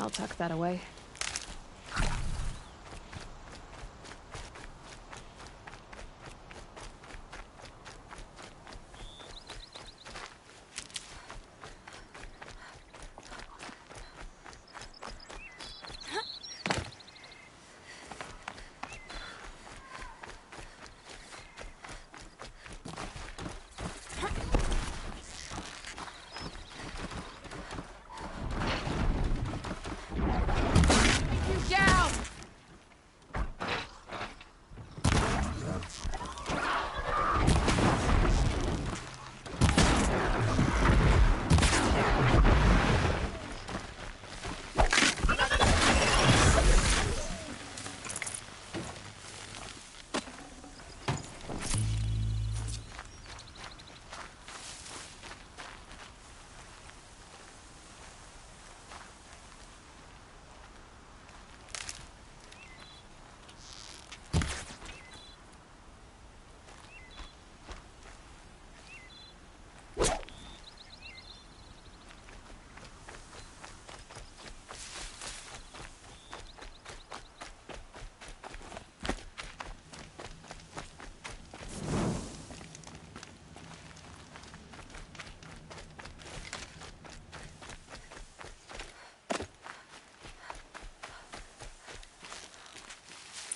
I'll tuck that away.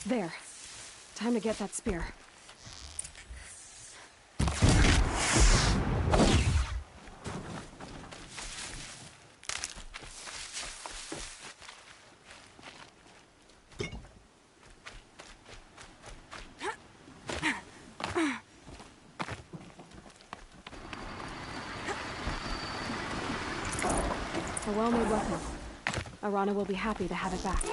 There. Time to get that spear. A well-made weapon. Arana will be happy to have it back.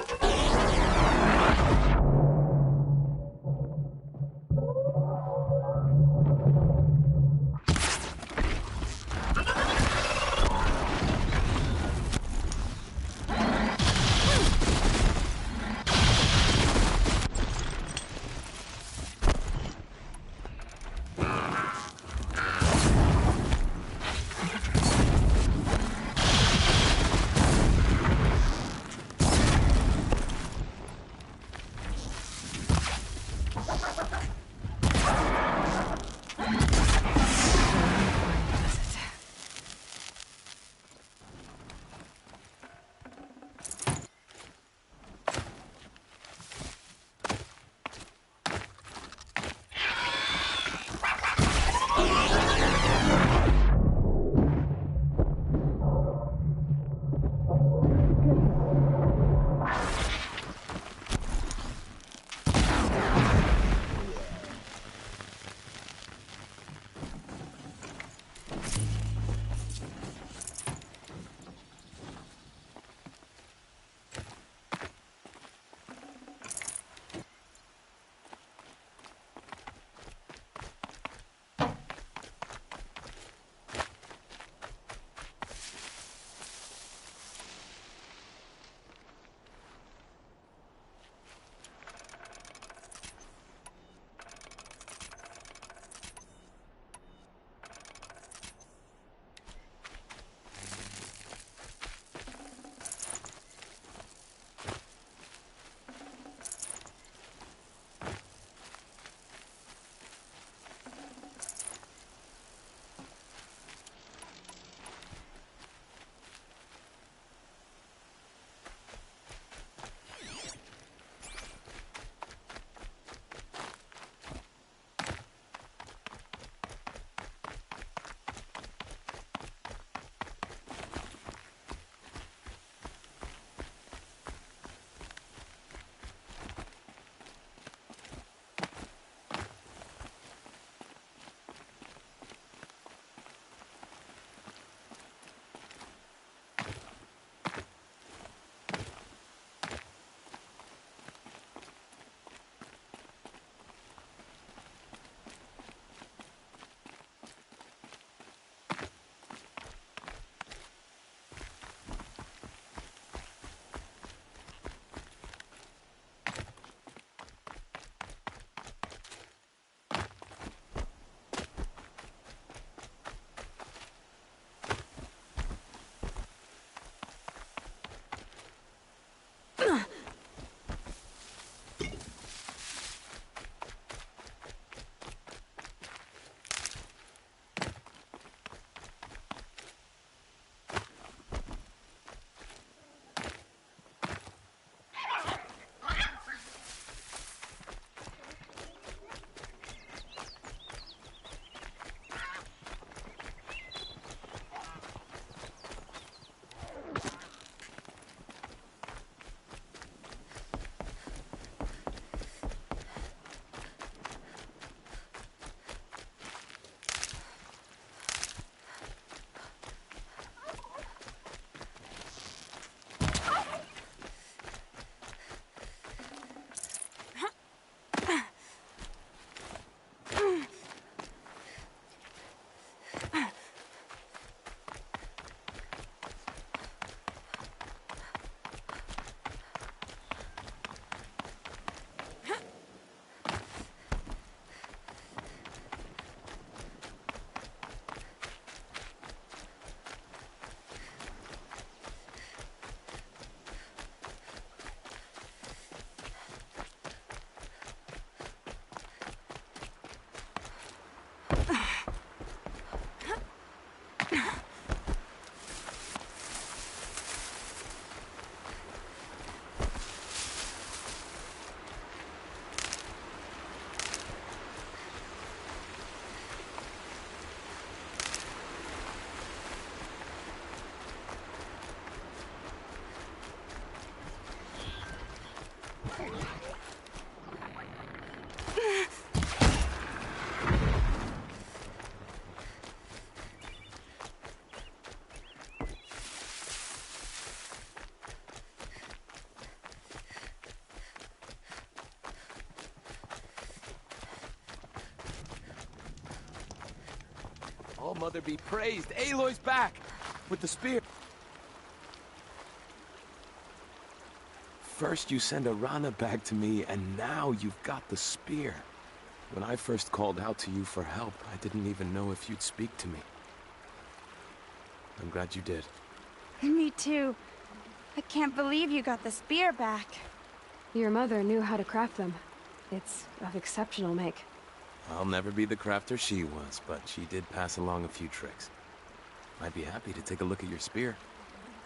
All Mother be praised. Aloy's back! With the spear. First you send Arana back to me, and now you've got the spear. When I first called out to you for help, I didn't even know if you'd speak to me. I'm glad you did. Me too. I can't believe you got the spear back. Your mother knew how to craft them. It's of exceptional make. I'll never be the crafter she was, but she did pass along a few tricks. I'd be happy to take a look at your spear.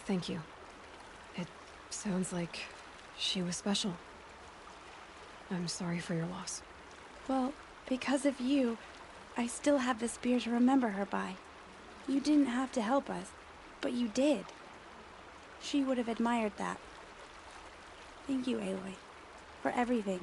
Thank you. It sounds like she was special. I'm sorry for your loss. Well, because of you, I still have the spear to remember her by. You didn't have to help us, but you did. She would have admired that. Thank you, Aloy, for everything.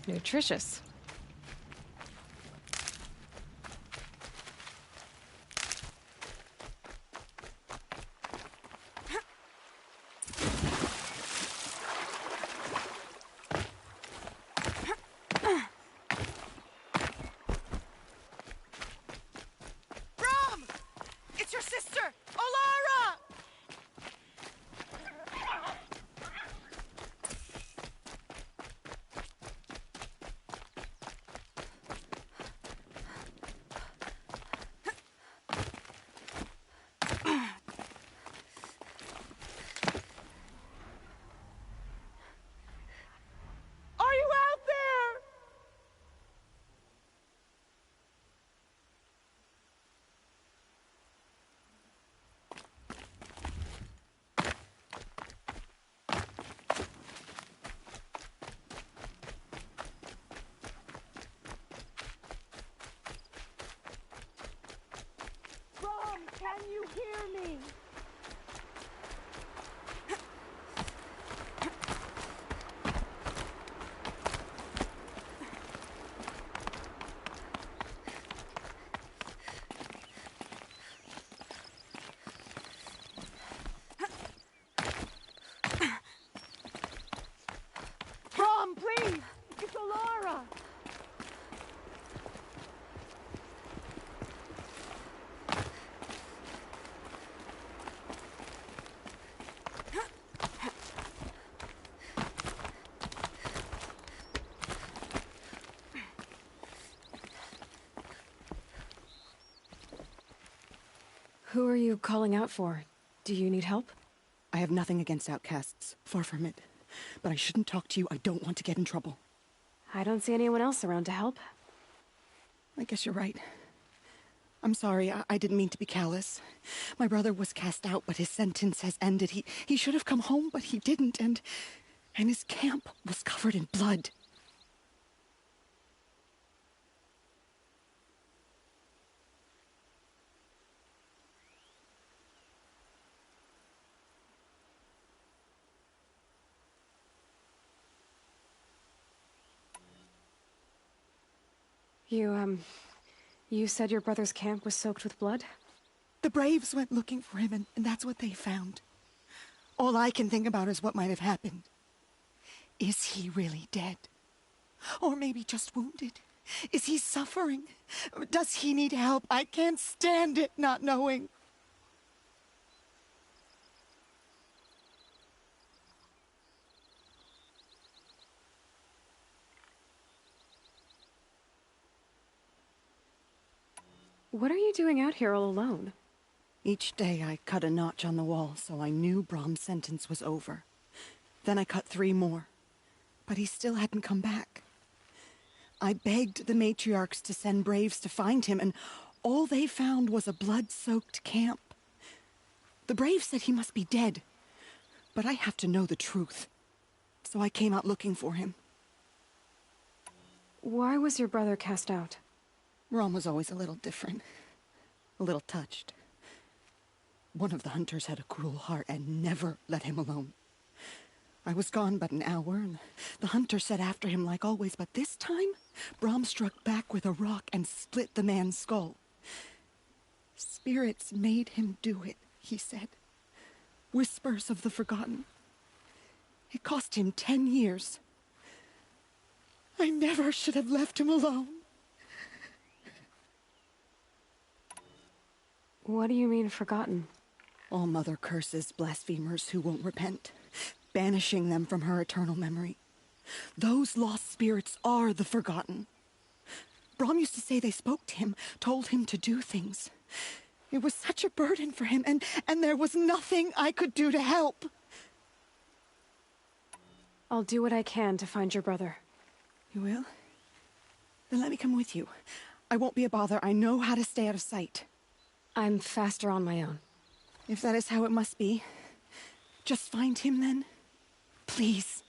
Nutritious. Brom! It's your sister, Olara! Are you out there? Brom, can you hear me? Brom, please! It's Olara! Who are you calling out for? Do you need help? I have nothing against outcasts. Far from it. But I shouldn't talk to you. I don't want to get in trouble. I don't see anyone else around to help. I guess you're right. I'm sorry. I didn't mean to be callous. My brother was cast out, but his sentence has ended. He should have come home, but he didn't, and his camp was covered in blood. You said your brother's camp was soaked with blood? The Braves went looking for him, and that's what they found. All I can think about is what might have happened. Is he really dead? Or maybe just wounded? Is he suffering? Does he need help? I can't stand it not knowing. What are you doing out here all alone? Each day I cut a notch on the wall so I knew Brom's sentence was over. Then I cut 3 more. but he still hadn't come back. I begged the matriarchs to send braves to find him, and all they found was a blood-soaked camp. The braves said he must be dead, but I have to know the truth. So I came out looking for him. Why was your brother cast out? Rom was always a little different. A little touched. One of the hunters had a cruel heart and never let him alone. I was gone but an hour, and the hunter set after him like always, but this time, Brom struck back with a rock and split the man's skull. Spirits made him do it, he said. Whispers of the forgotten. It cost him 10 years. I never should have left him alone. What do you mean, forgotten? All Mother curses blasphemers who won't repent, banishing them from her eternal memory. Those lost spirits are the forgotten. Brom used to say they spoke to him, told him to do things. It was such a burden for him, and there was nothing I could do to help. I'll do what I can to find your brother. You will? Then let me come with you. I won't be a bother. I know how to stay out of sight. I'm faster on my own. If that is how it must be, just find him then. Please.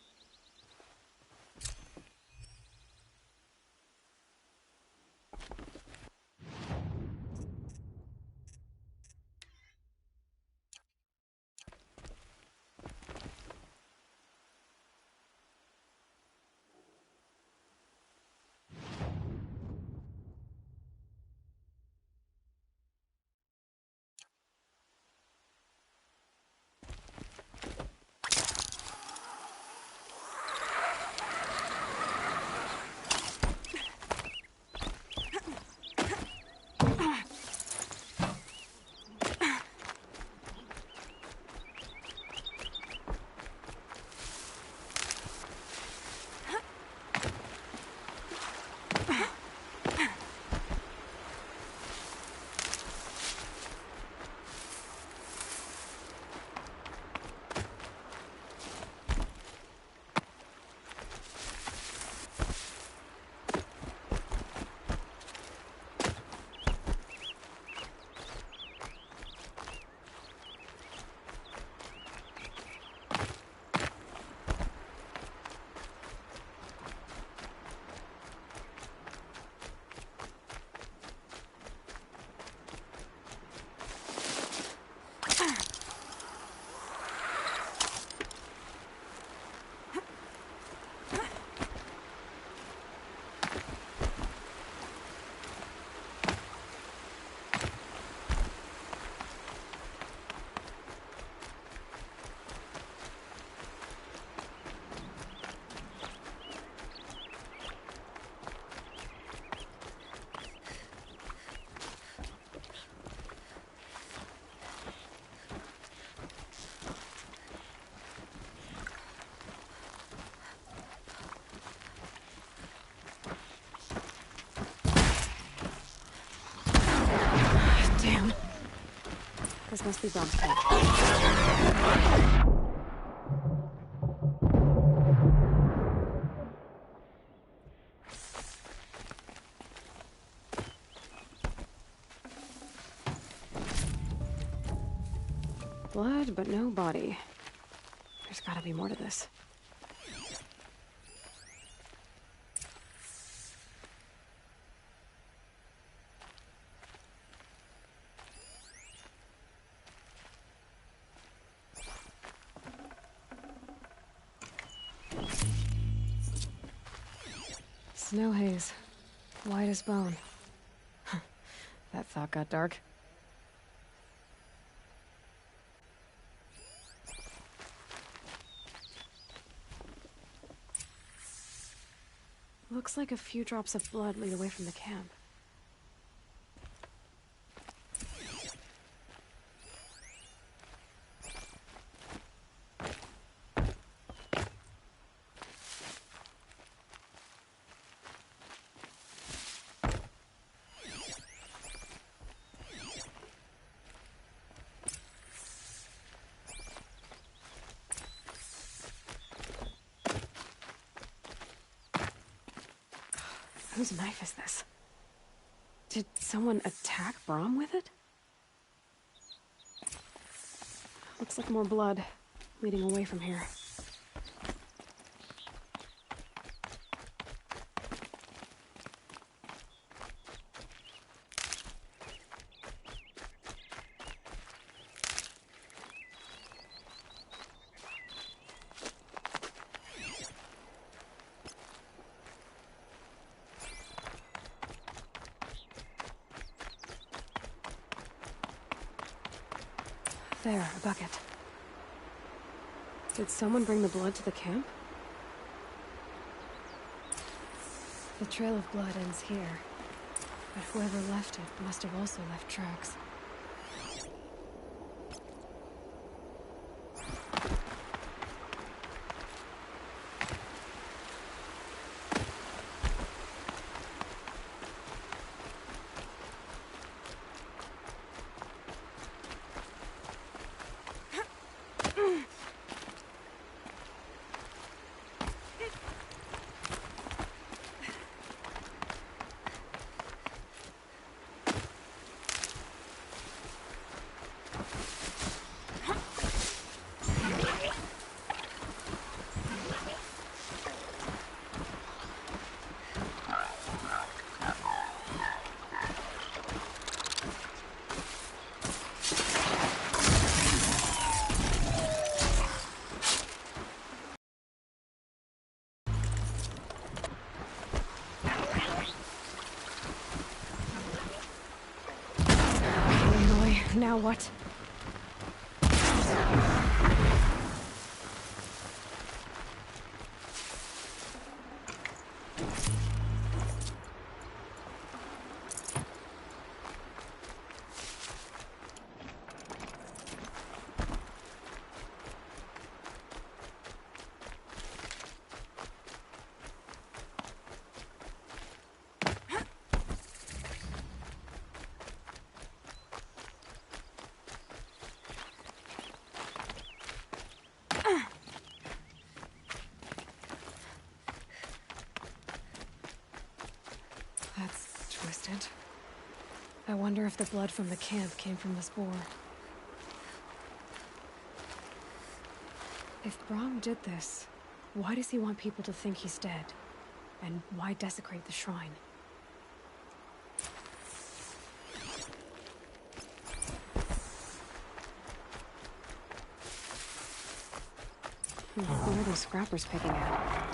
This must be Brom's camp. Blood, but no body. There's gotta be more to this. Snow haze. White as bone. That thought got dark. Looks like a few drops of blood lead away from the camp. Whose knife is this? Did someone attack Brom with it? Looks like more blood, leading away from here. There, a bucket. Did someone bring the blood to the camp? The trail of blood ends here, but whoever left it must have also left tracks. Now what? That's twisted. I wonder if the blood from the camp came from this boar. If Brom did this, why does he want people to think he's dead? And why desecrate the shrine? What are those scrappers picking at?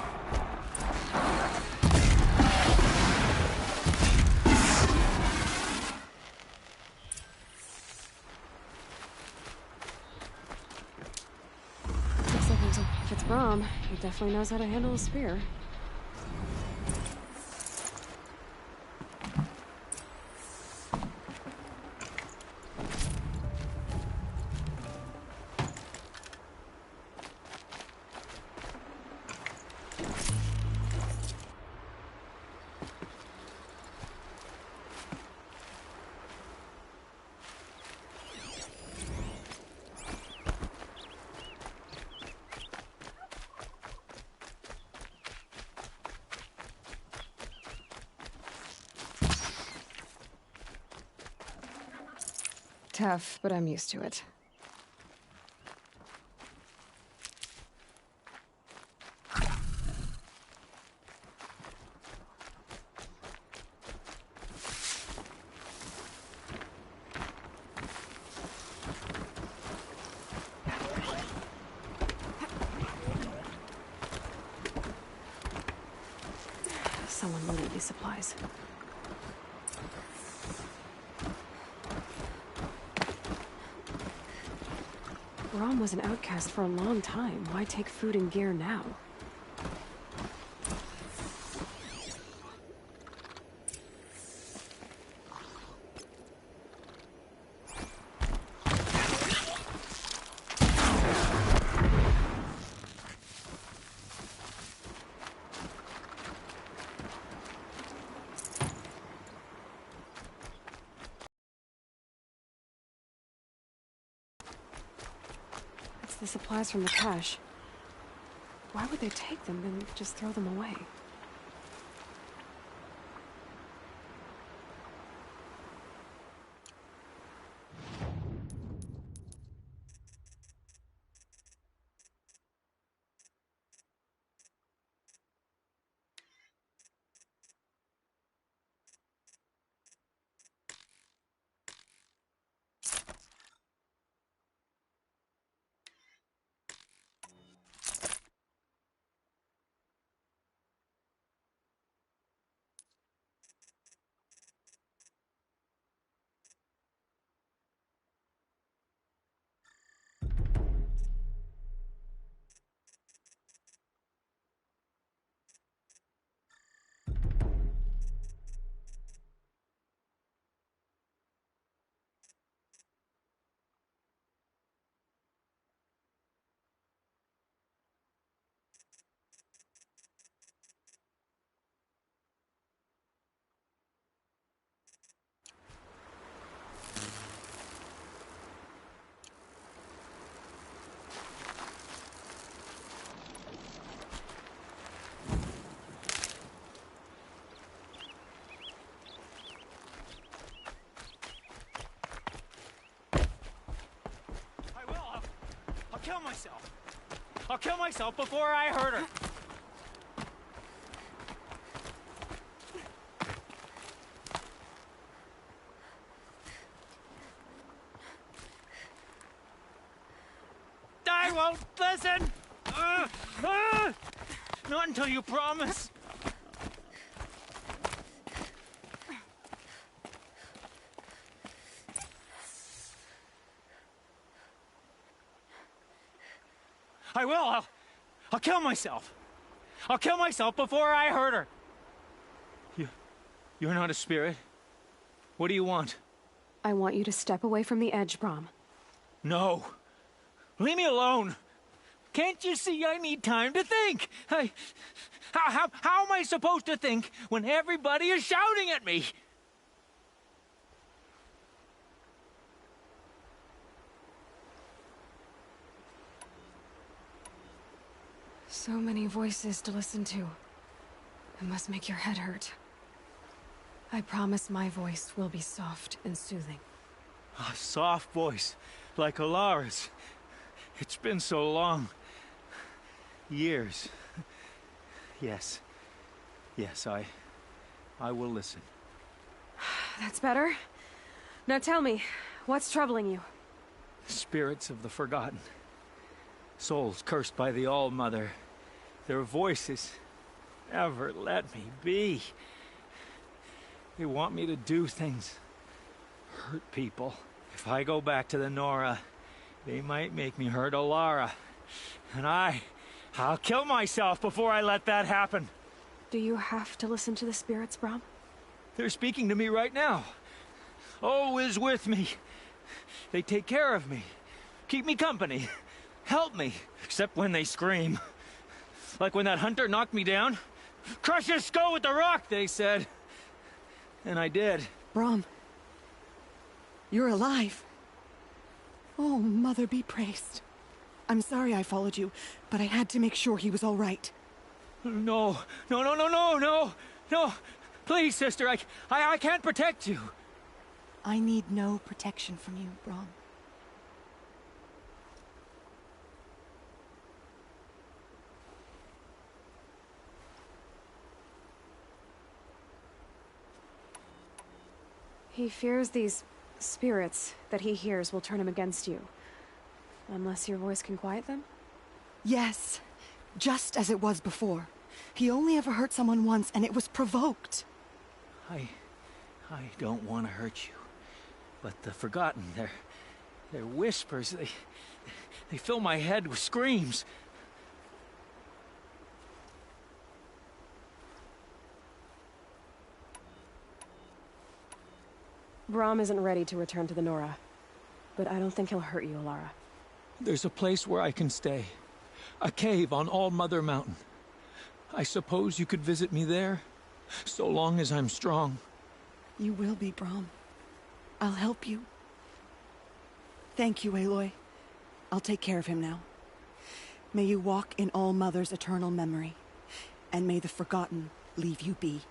If it's Brom, he definitely knows how to handle a spear. Tough, but I'm used to it. Someone will need these supplies. Brom was an outcast for a long time. Why take food and gear now? The supplies from the cache. Why would they take them and just throw them away? myself. I'll kill myself before I hurt her. I won't listen! Not until you promise. I will. I'll kill myself. I'll kill myself before I hurt her. You're not a spirit. What do you want? I want you to step away from the edge, Brom. No. Leave me alone. Can't you see I need time to think? How am I supposed to think when everybody is shouting at me? So many voices to listen to. It must make your head hurt. I promise my voice will be soft and soothing. A soft voice, like Alara's. It's been so long. Years. Yes. Yes, I will listen. That's better. Now tell me, what's troubling you? Spirits of the forgotten. Souls cursed by the All-Mother. Their voices never let me be. They want me to do things. Hurt people. If I go back to the Nora, they might make me hurt Alara. And I'll kill myself before I let that happen. Do you have to listen to the spirits, Brom? They're speaking to me right now. O is with me. They take care of me. Keep me company. Help me. Except when they scream. Like when that hunter knocked me down. Crush his skull with the rock, they said. And I did. Brom. You're alive. Oh, Mother be praised. I'm sorry I followed you, but I had to make sure he was all right. No. Please, sister, I can't protect you. I need no protection from you, Brom. He fears these spirits that he hears will turn him against you. Unless your voice can quiet them? Yes, just as it was before. He only ever hurt someone once, and it was provoked. I don't want to hurt you. But the Forgotten, their whispers, they fill my head with screams. Brom isn't ready to return to the Nora, but I don't think he'll hurt you, Alara. There's a place where I can stay. A cave on All-Mother Mountain. I suppose you could visit me there, so long as I'm strong. You will be, Brom. I'll help you. Thank you, Aloy. I'll take care of him now. May you walk in All-Mother's eternal memory, and may the Forgotten leave you be.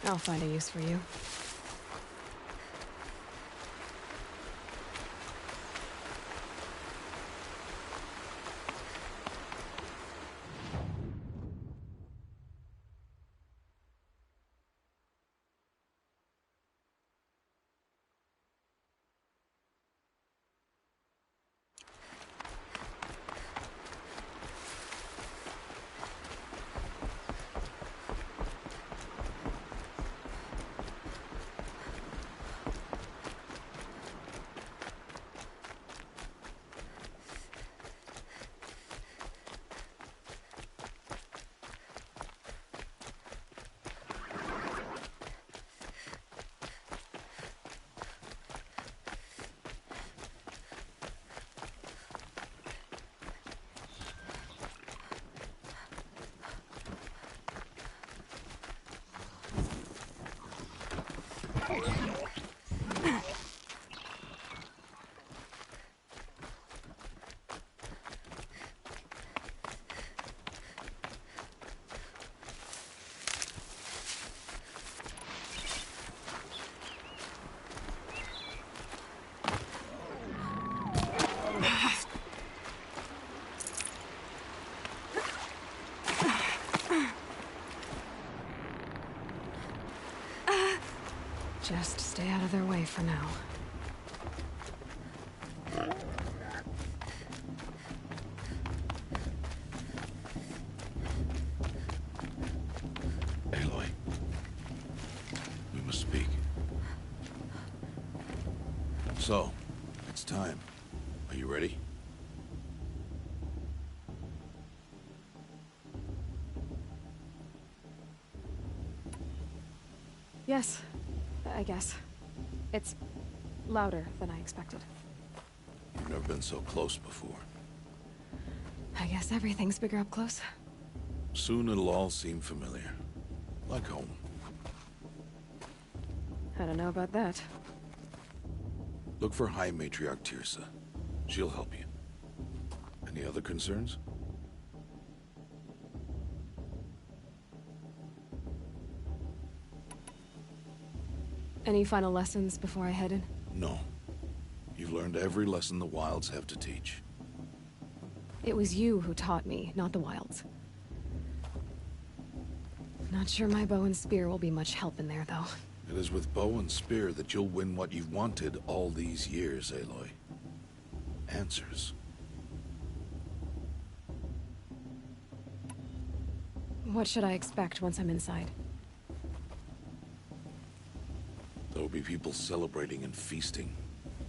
I'll find a use for you. Just stay out of their way for now. Aloy. We must speak. So, it's time. Are you ready? Yes, I guess. It's louder than I expected. You've never been so close before. I guess everything's bigger up close. Soon it'll all seem familiar. Like home. I don't know about that. Look for High Matriarch Teersa. She'll help you. Any other concerns? Any final lessons before I head in? No. You've learned every lesson the Wilds have to teach. It was you who taught me, not the Wilds. Not sure my bow and spear will be much help in there, though. It is with bow and spear that you'll win what you've wanted all these years, Aloy. Answers. What should I expect once I'm inside? There will be people celebrating and feasting.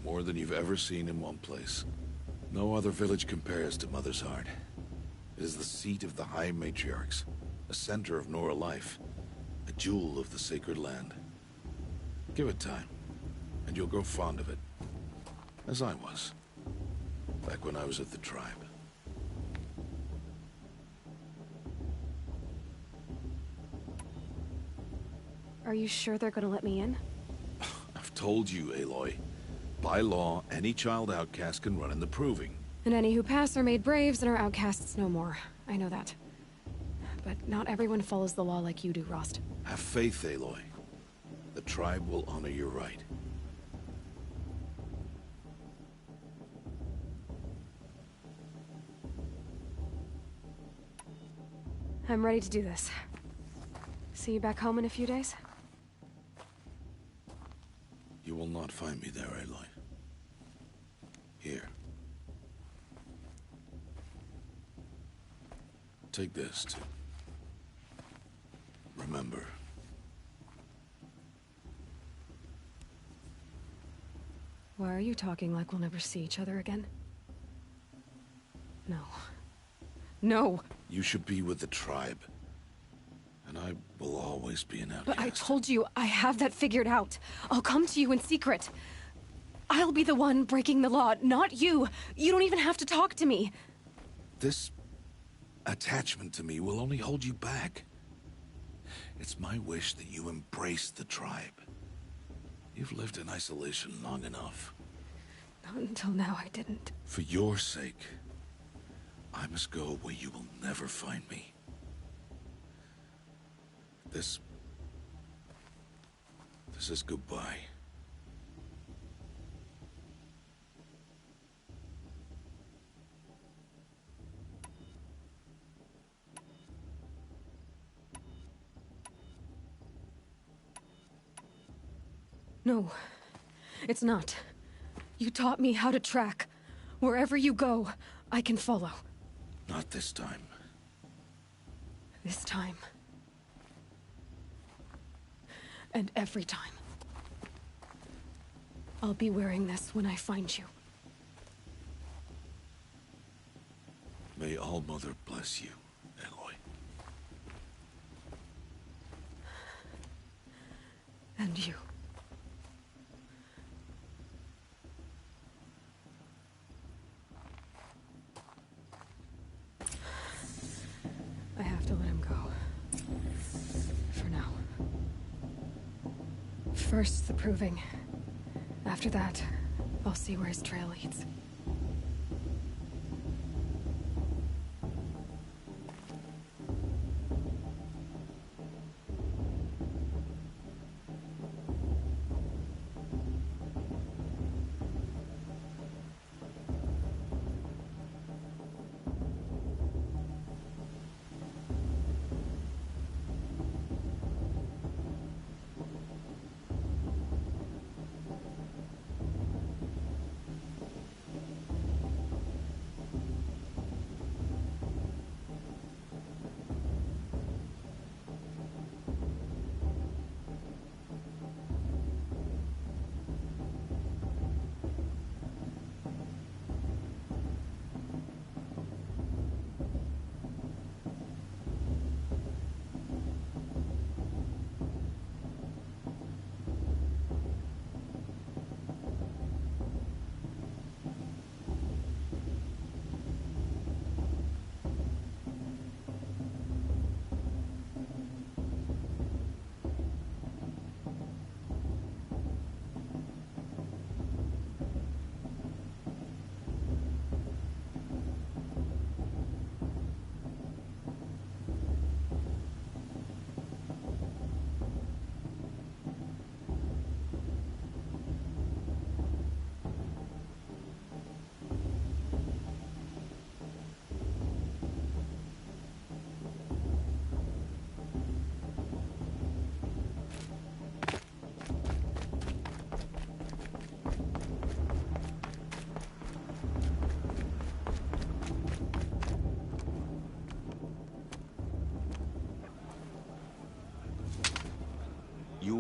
More than you've ever seen in one place. No other village compares to Mother's Heart. It is the seat of the High Matriarchs, a center of Nora life, a jewel of the sacred land. Give it time, and you'll grow fond of it. As I was, back when I was at the tribe. Are you sure they're gonna let me in? I've told you, Aloy. By law, any child outcast can run in the Proving. And any who pass are made braves and are outcasts no more. I know that. But not everyone follows the law like you do, Rost. Have faith, Aloy. The tribe will honor your right. I'm ready to do this. See you back home in a few days? You will not find me there, Aloy. Here. Take this to remember. Why are you talking like we'll never see each other again? No. No! You should be with the tribe. And I will always be an outcast. But I told you, I have that figured out. I'll come to you in secret. I'll be the one breaking the law, not you. You don't even have to talk to me. This attachment to me will only hold you back. It's my wish that you embrace the tribe. You've lived in isolation long enough. Not until now, I didn't. For your sake, I must go where you will never find me. This is goodbye. No, it's not. You taught me how to track. Wherever you go, I can follow. Not this time. This time. And every time. I'll be wearing this when I find you. May All-Mother bless you, Aloy. And you. I have to let him go. For now. First, the Proving. After that, I'll see where his trail leads.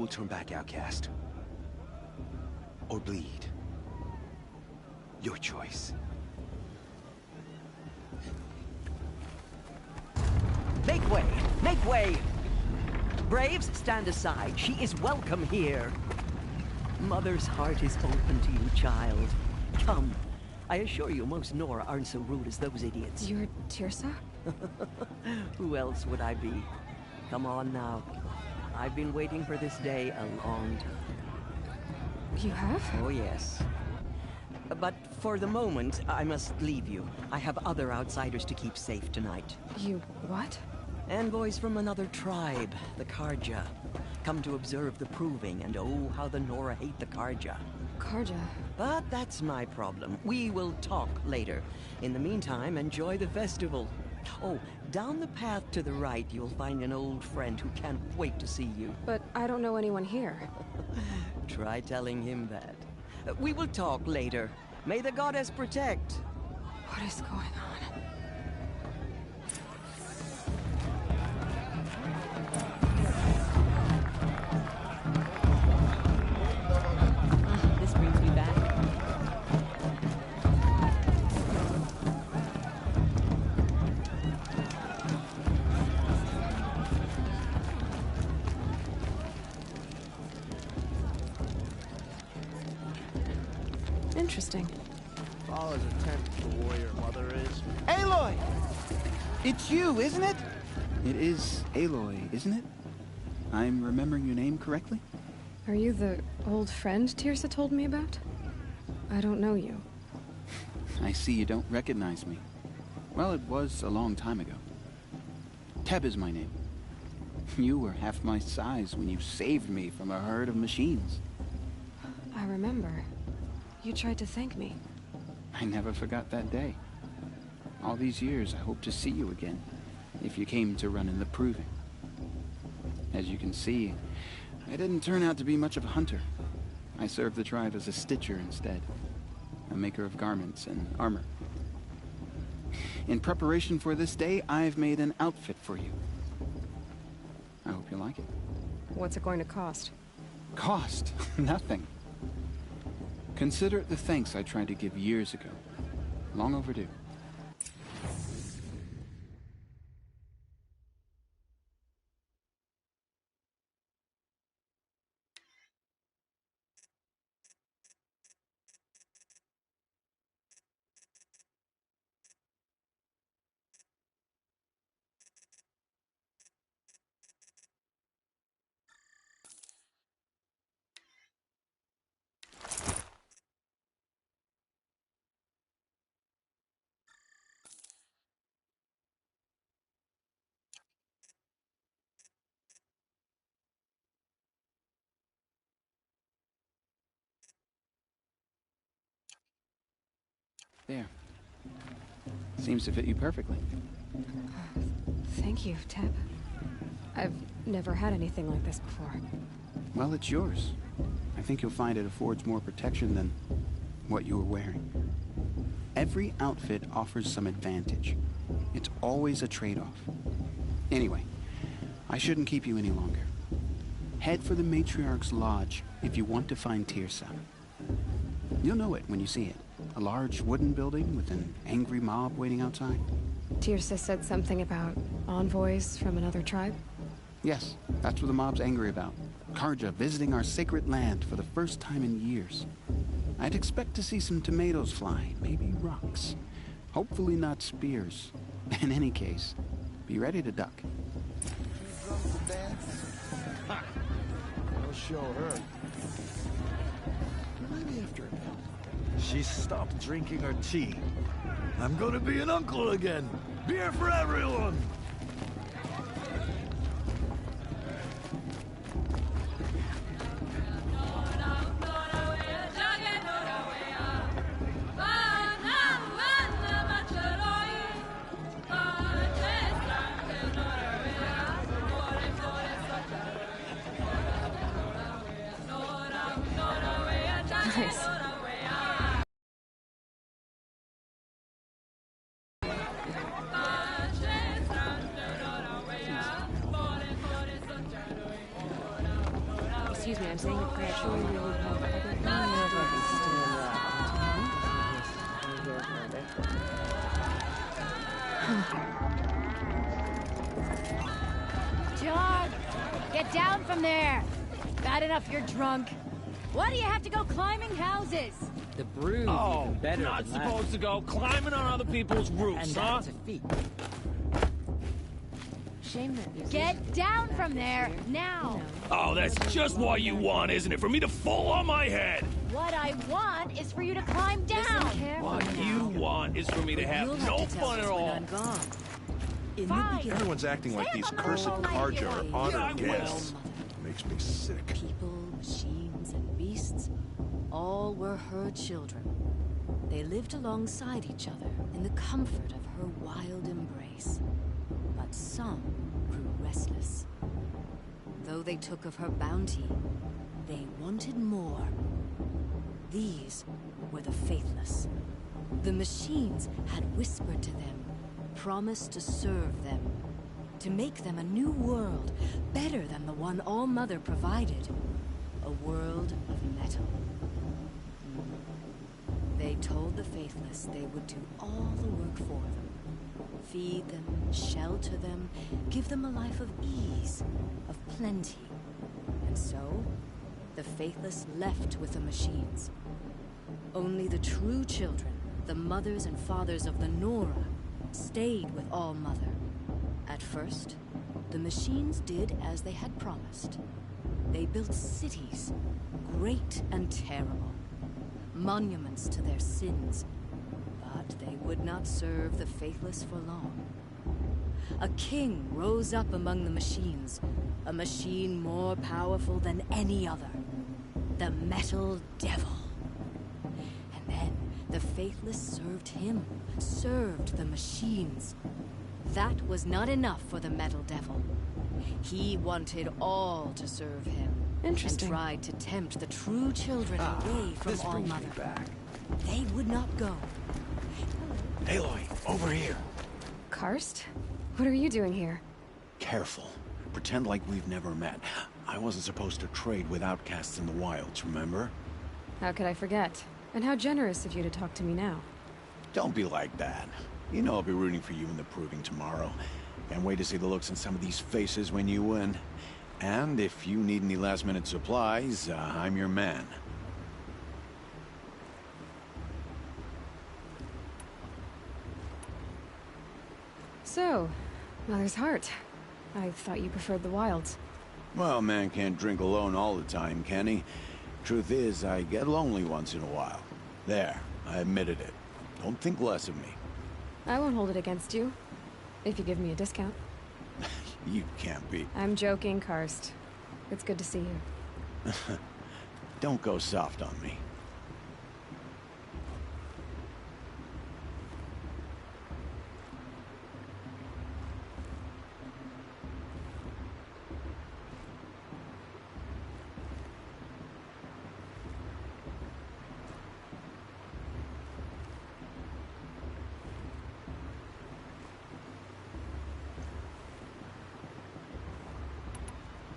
turn back, outcast. Or bleed. Your choice. Make way! Make way! Braves, stand aside. She is welcome here. Mother's heart is open to you, child. Come. I assure you, most Nora aren't so rude as those idiots. You're Teersa? Who else would I be? Come on now. I've been waiting for this day a long time. You have? Oh, yes. But for the moment, I must leave you. I have other outsiders to keep safe tonight. You what? Envoys from another tribe, the Carja. Come to observe the proving, and oh, how the Nora hate the Carja. Carja? But that's my problem. We will talk later. In the meantime, enjoy the festival. Oh, down the path to the right, you'll find an old friend who can't wait to see you. But I don't know anyone here. Try telling him that. We will talk later. May the goddess protect. What is going on? This brings me back. Interesting. Father's a tent, the warrior mother is. Aloy! It's you, isn't it? It is Aloy, isn't it? I'm remembering your name correctly? Are you the old friend Teersa told me about? I don't know you. I see you don't recognize me. Well, it was a long time ago. Teb is my name. You were half my size when you saved me from a herd of machines. I remember. You tried to thank me. I never forgot that day. All these years, I hope to see you again, if you came to run in the proving. As you can see, I didn't turn out to be much of a hunter. I served the tribe as a stitcher instead, a maker of garments and armor. In preparation for this day, I've made an outfit for you. I hope you like it. What's it going to cost? Cost? Nothing. Consider it the thanks I tried to give years ago. Long overdue. There. Seems to fit you perfectly. Thank you, Teb. I've never had anything like this before. Well, it's yours. I think you'll find it affords more protection than what you were wearing. Every outfit offers some advantage. It's always a trade-off. Anyway, I shouldn't keep you any longer. Head for the Matriarch's Lodge if you want to find Teersa. You'll know it when you see it. A large wooden building with an angry mob waiting outside. Teersa said something about envoys from another tribe? Yes, that's what the mob's angry about. Carja visiting our sacred land for the first time in years. I'd expect to see some tomatoes fly, maybe rocks. Hopefully not spears. In any case, be ready to duck. I'll show her. Maybe after a bit. She stopped drinking her tea. I'm gonna be an uncle again. Beer for everyone! Nice. saying a prayer. Sure you really have John! Get down from there! Bad enough you're drunk. Why do you have to go climbing houses? The brood's even better not than supposed to go climbing on other people's roofs, And huh? that's a feat. Shame that Get down from there, now! Oh, that's just what you want, isn't it? For me to fall on my head! What I want is for you to climb down! What you want is for me to have no fun at all. Fine. Everyone's acting like these cursed Karja are honored guests. Makes me sick. People, machines, and beasts all were her children. They lived alongside each other in the comfort of her wild embrace. But some grew restless. Though they took of her bounty, they wanted more. These were the faithless. The machines had whispered to them, promised to serve them, to make them a new world, better than the one All-Mother provided. A world of metal. They told the faithless they would do all the work for them. Feed them, shelter them, give them a life of ease, of plenty. And so, the faithless left with the machines. Only the true children, the mothers and fathers of the Nora, stayed with All-Mother. At first, the machines did as they had promised. They built cities, great and terrible, monuments to their sins, but they would not serve the faithless for long. A king rose up among the machines, a machine more powerful than any other, the Metal Devil. And then the faithless served him, served the machines. That was not enough for the Metal Devil. He wanted all to serve him. Interesting. And tried to tempt the true children away from All-Mother. They would not go. Aloy, over here. Karst? What are you doing here? Careful. Pretend like we've never met. I wasn't supposed to trade with outcasts in the wilds, remember? How could I forget? And how generous of you to talk to me now. Don't be like that. You know I'll be rooting for you in the proving tomorrow. Can't wait to see the looks on some of these faces when you win. And if you need any last-minute supplies, I'm your man. So, Mother's Heart. I thought you preferred the wilds. Well, man can't drink alone all the time, can he? Truth is, I get lonely once in a while. There, I admitted it. Don't think less of me. I won't hold it against you. If you give me a discount. You can't be. I'm joking, Karst. It's good to see you. Don't go soft on me.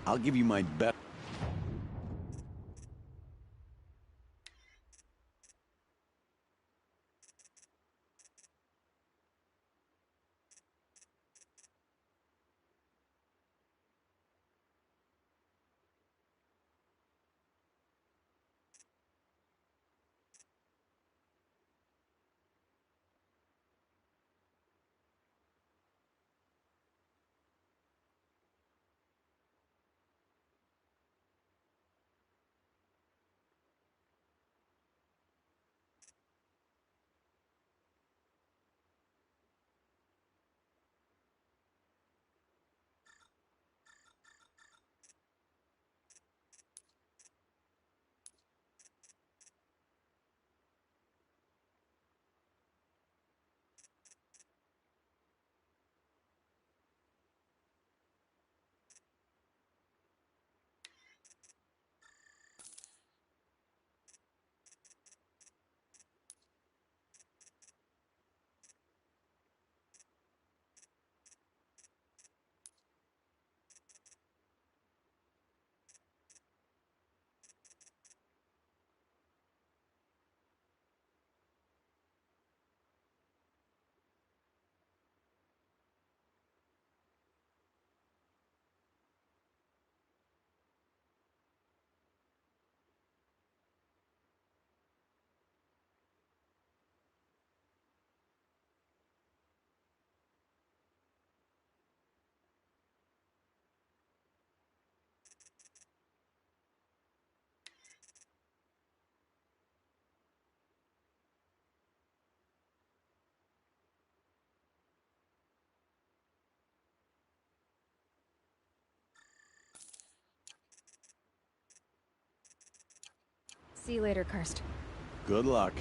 I'll give you my best. See you later, Karst. Good luck.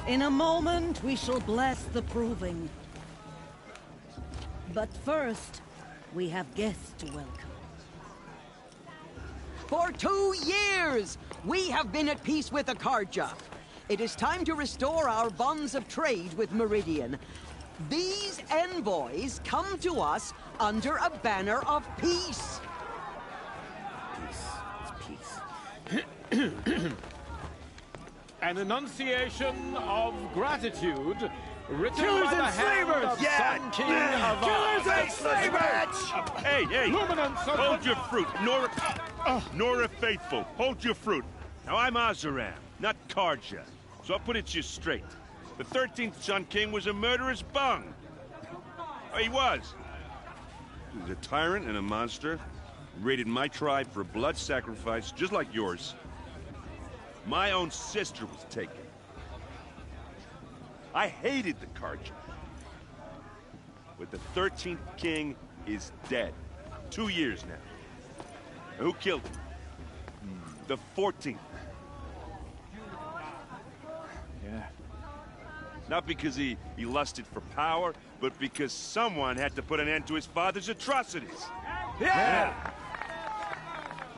In a moment, we shall bless the proving. But first, we have guests to welcome. For 2 years, we have been at peace with the Carja. It is time to restore our bonds of trade with Meridian. These envoys come to us under a banner of peace. An enunciation of gratitude written Killers by the and hand slavers! of Yeah! Sun King Yeah! of Killers Ard. and slavers! Hey, hey! Luminance of Hold the- your fruit, Nora. Nora Faithful, hold your fruit. Now I'm Azaram, not Carja, so I'll put it to you straight. The 13th Sun King was a murderous bung. Oh, he was. He was a tyrant and a monster. Raided my tribe for blood sacrifice, just like yours. My own sister was taken. I hated the Carja. But the 13th king is dead. 2 years now. And who killed him? The 14th. Yeah. Not because he lusted for power, but because someone had to put an end to his father's atrocities. Yeah!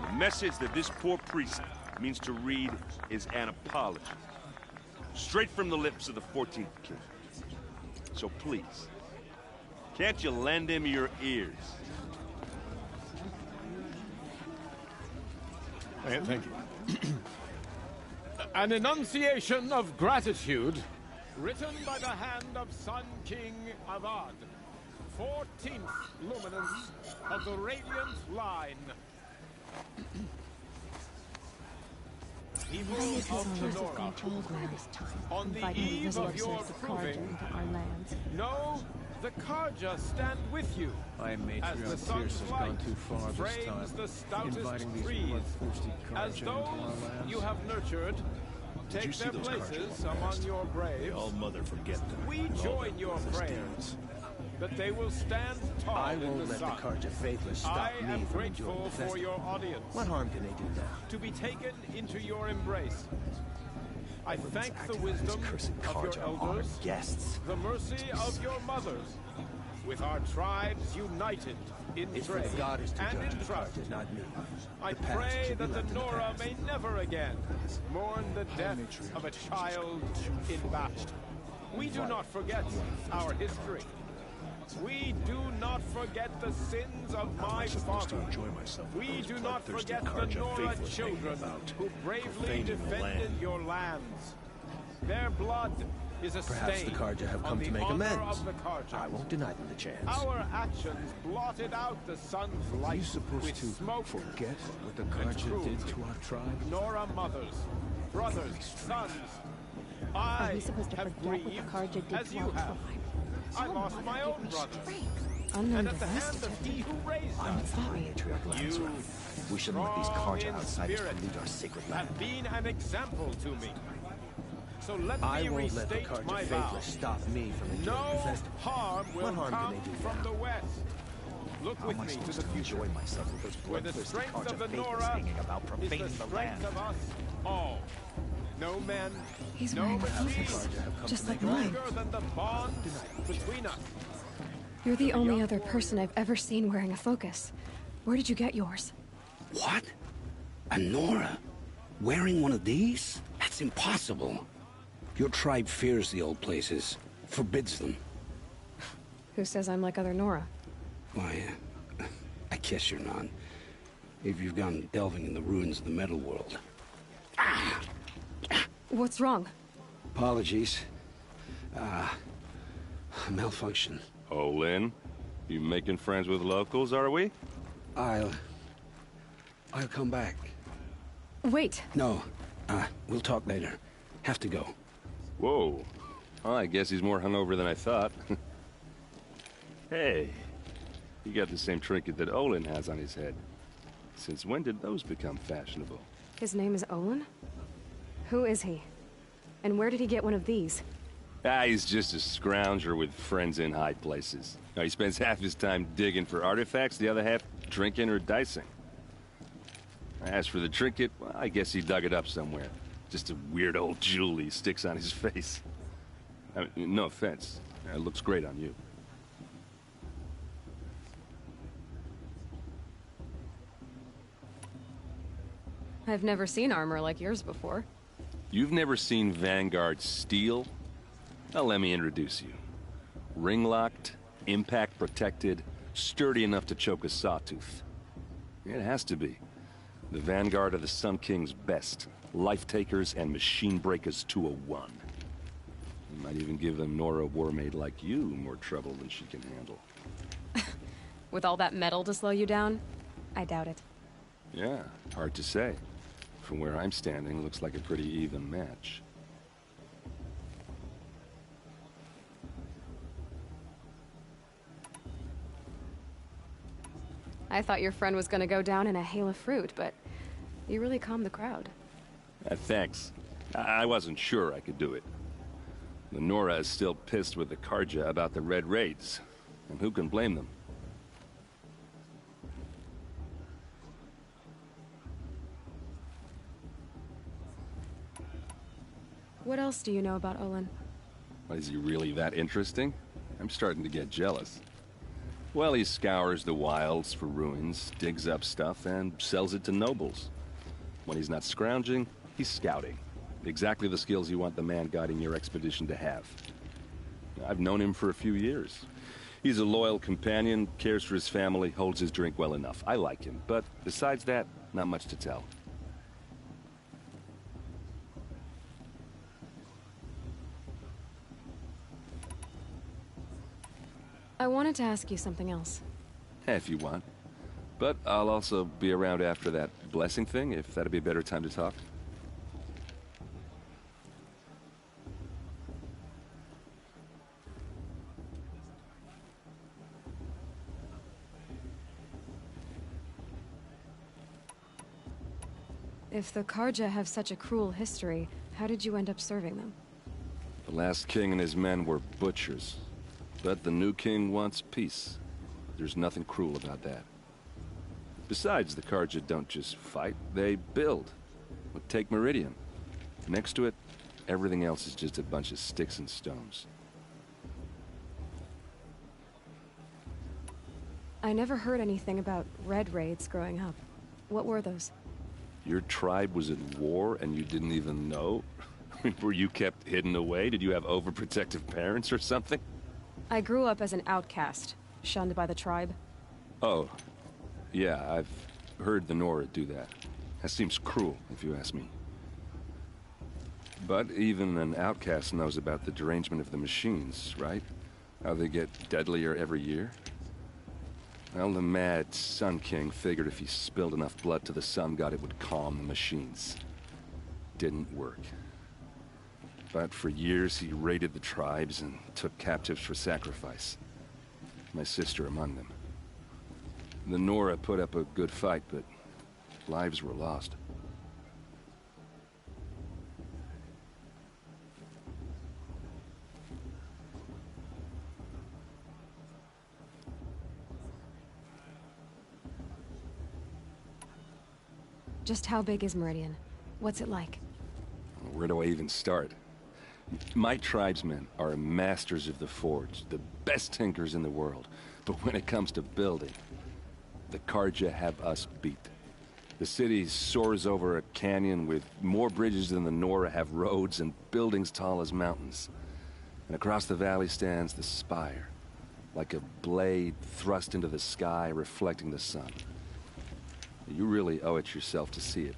The message that this poor priest means to read is an apology. Straight from the lips of the 14th king. So please, can't you lend him your ears? Thank you. An enunciation of gratitude written by the hand of Sun King Avad, 14th luminance of the Radiant Line. People of Tenora, on the eve of your proving, know the Carja stand with you. I, As the Matriarch sun's Pierce, has light gone too far this frames time, the stoutest inviting these trees, bloodthirsty as Carja into our those lands. you have nurtured Did you take see their those places Carja among your The braves. All-Mother forget them. We and all join them your with his prayers demons. that they will stand tall I in won't the let sun. the Carja Faithless stop I me am from enjoying grateful the for festival. your audience. What harm can they do now? To be taken into your embrace. I Everyone's thank the acting like these wisdom cursed of your Carja are honored elders, guests. the mercy of your mothers, with our tribes united in It's for trade the goddess to and judge in the trust. Carja, not me. I The past pray should be that left the in the Nora past. may never again mourn the death of a child in battle. We do not forget our history. We do not forget the sins of my father. We do not forget the Nora children who bravely defended your lands. Their blood is a Perhaps stain the Carja have on come the to make honor amends. of the Carja. I won't deny them the chance. Our actions blotted out the sun's light Are you supposed with to smoke forget what the and Carja cruelty. did to our tribe? Nora mothers, brothers, sons. Are I we supposed to have forget what the grieved Carja did as to you our have. tribe? I Your lost mother my gave own me brother. Unknown And at the device hand of detected. he who raised I'm us. sorry. You, We shouldn't let these strong Carja in outsiders spirit, pollute our sacred land. have been an example to me. So let I me won't let the restate Carja my vow. Faithless stop me from enjoying No the festival. harm will What harm come can they do from now? the west. Look How with am I me to supposed the to future, enjoy myself with those where the bloodthirsty strength Carja of the Faithless Nora hanging about is profaning the the strength land? of us all. No men, He's no wearing the machines, focus, just like stronger mine. than the bond between us. You're the only other person I've ever seen wearing a focus. Where did you get yours? What? A Nora? Wearing one of these? That's impossible. Your tribe fears the old places, forbids them. Who says I'm like other Nora? Why, I guess you're not. If you've gone delving in the ruins of the metal world. What's wrong? Apologies. Malfunction. Oh, Lynn? You making friends with locals, are we? I'll come back. Wait. No. We'll talk later. Have to go. Whoa. Well, I guess he's more hungover than I thought. Hey, you got the same trinket that Olin has on his head. Since when did those become fashionable? His name is Olin? Who is he? And where did he get one of these? He's just a scrounger with friends in high places. He spends half his time digging for artifacts, the other half drinking or dicing. As for the trinket, well, I guess he dug it up somewhere. Just a weird old jewel he sticks on his face. I mean, no offense. It looks great on you. I've never seen armor like yours before. You've never seen Vanguard steel? Well, let me introduce you. Ring-locked, impact-protected, sturdy enough to choke a sawtooth. It has to be. The Vanguard of the Sun King's best. Life-takers and machine-breakers to a one. You might even give a Nora Warmaid like you more trouble than she can handle. With all that metal to slow you down? I doubt it. Yeah, hard to say. From where I'm standing, looks like a pretty even match. I thought your friend was gonna go down in a hail of fruit, but you really calmed the crowd. Thanks. I wasn't sure I could do it. The Nora is still pissed with the Carja about the Red Raids, and who can blame them? What else do you know about Olin? Is he really that interesting? I'm starting to get jealous. Well, he scours the wilds for ruins, digs up stuff, and sells it to nobles. When he's not scrounging, he's scouting. Exactly the skills you want the man guiding your expedition to have. I've known him for a few years. He's a loyal companion, cares for his family, holds his drink well enough. I like him, but besides that, not much to tell. I wanted to ask you something else. If you want. But I'll also be around after that blessing thing, if that'd be a better time to talk. If the Carja have such a cruel history, how did you end up serving them? The last king and his men were butchers. But the new king wants peace. There's nothing cruel about that. Besides, the Carja don't just fight, they build. But take Meridian. Next to it, everything else is just a bunch of sticks and stones. I never heard anything about Red Raids growing up. What were those? Your tribe was at war and you didn't even know? Were you kept hidden away? Did you have overprotective parents or something? I grew up as an outcast, shunned by the tribe. Oh, yeah, I've heard the Nora do that. That seems cruel, if you ask me. But even an outcast knows about the derangement of the machines, right? How they get deadlier every year? Well, the mad Sun King figured if he spilled enough blood to the Sun God, it would calm the machines. Didn't work. But for years, he raided the tribes and took captives for sacrifice. My sister among them. The Nora put up a good fight, but lives were lost. Just how big is Meridian? What's it like? Where do I even start? My tribesmen are masters of the forge, the best tinkers in the world. But when it comes to building, the Carja have us beat. The city soars over a canyon with more bridges than the Nora have roads and buildings tall as mountains. And across the valley stands the spire, like a blade thrust into the sky, reflecting the sun. You really owe it yourself to see it.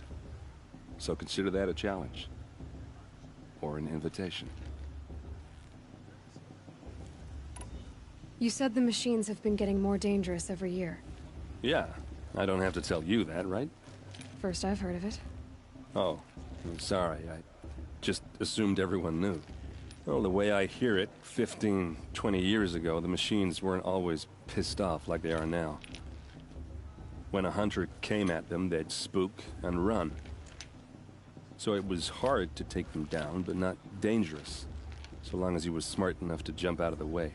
So consider that a challenge. Or an invitation. You said the machines have been getting more dangerous every year. Yeah, I don't have to tell you that, right? First I've heard of it. Oh, I'm sorry. I just assumed everyone knew. Well, the way I hear it, 15, 20 years ago, the machines weren't always pissed off like they are now. When a hunter came at them, they'd spook and run. So it was hard to take them down, but not dangerous, so long as he was smart enough to jump out of the way.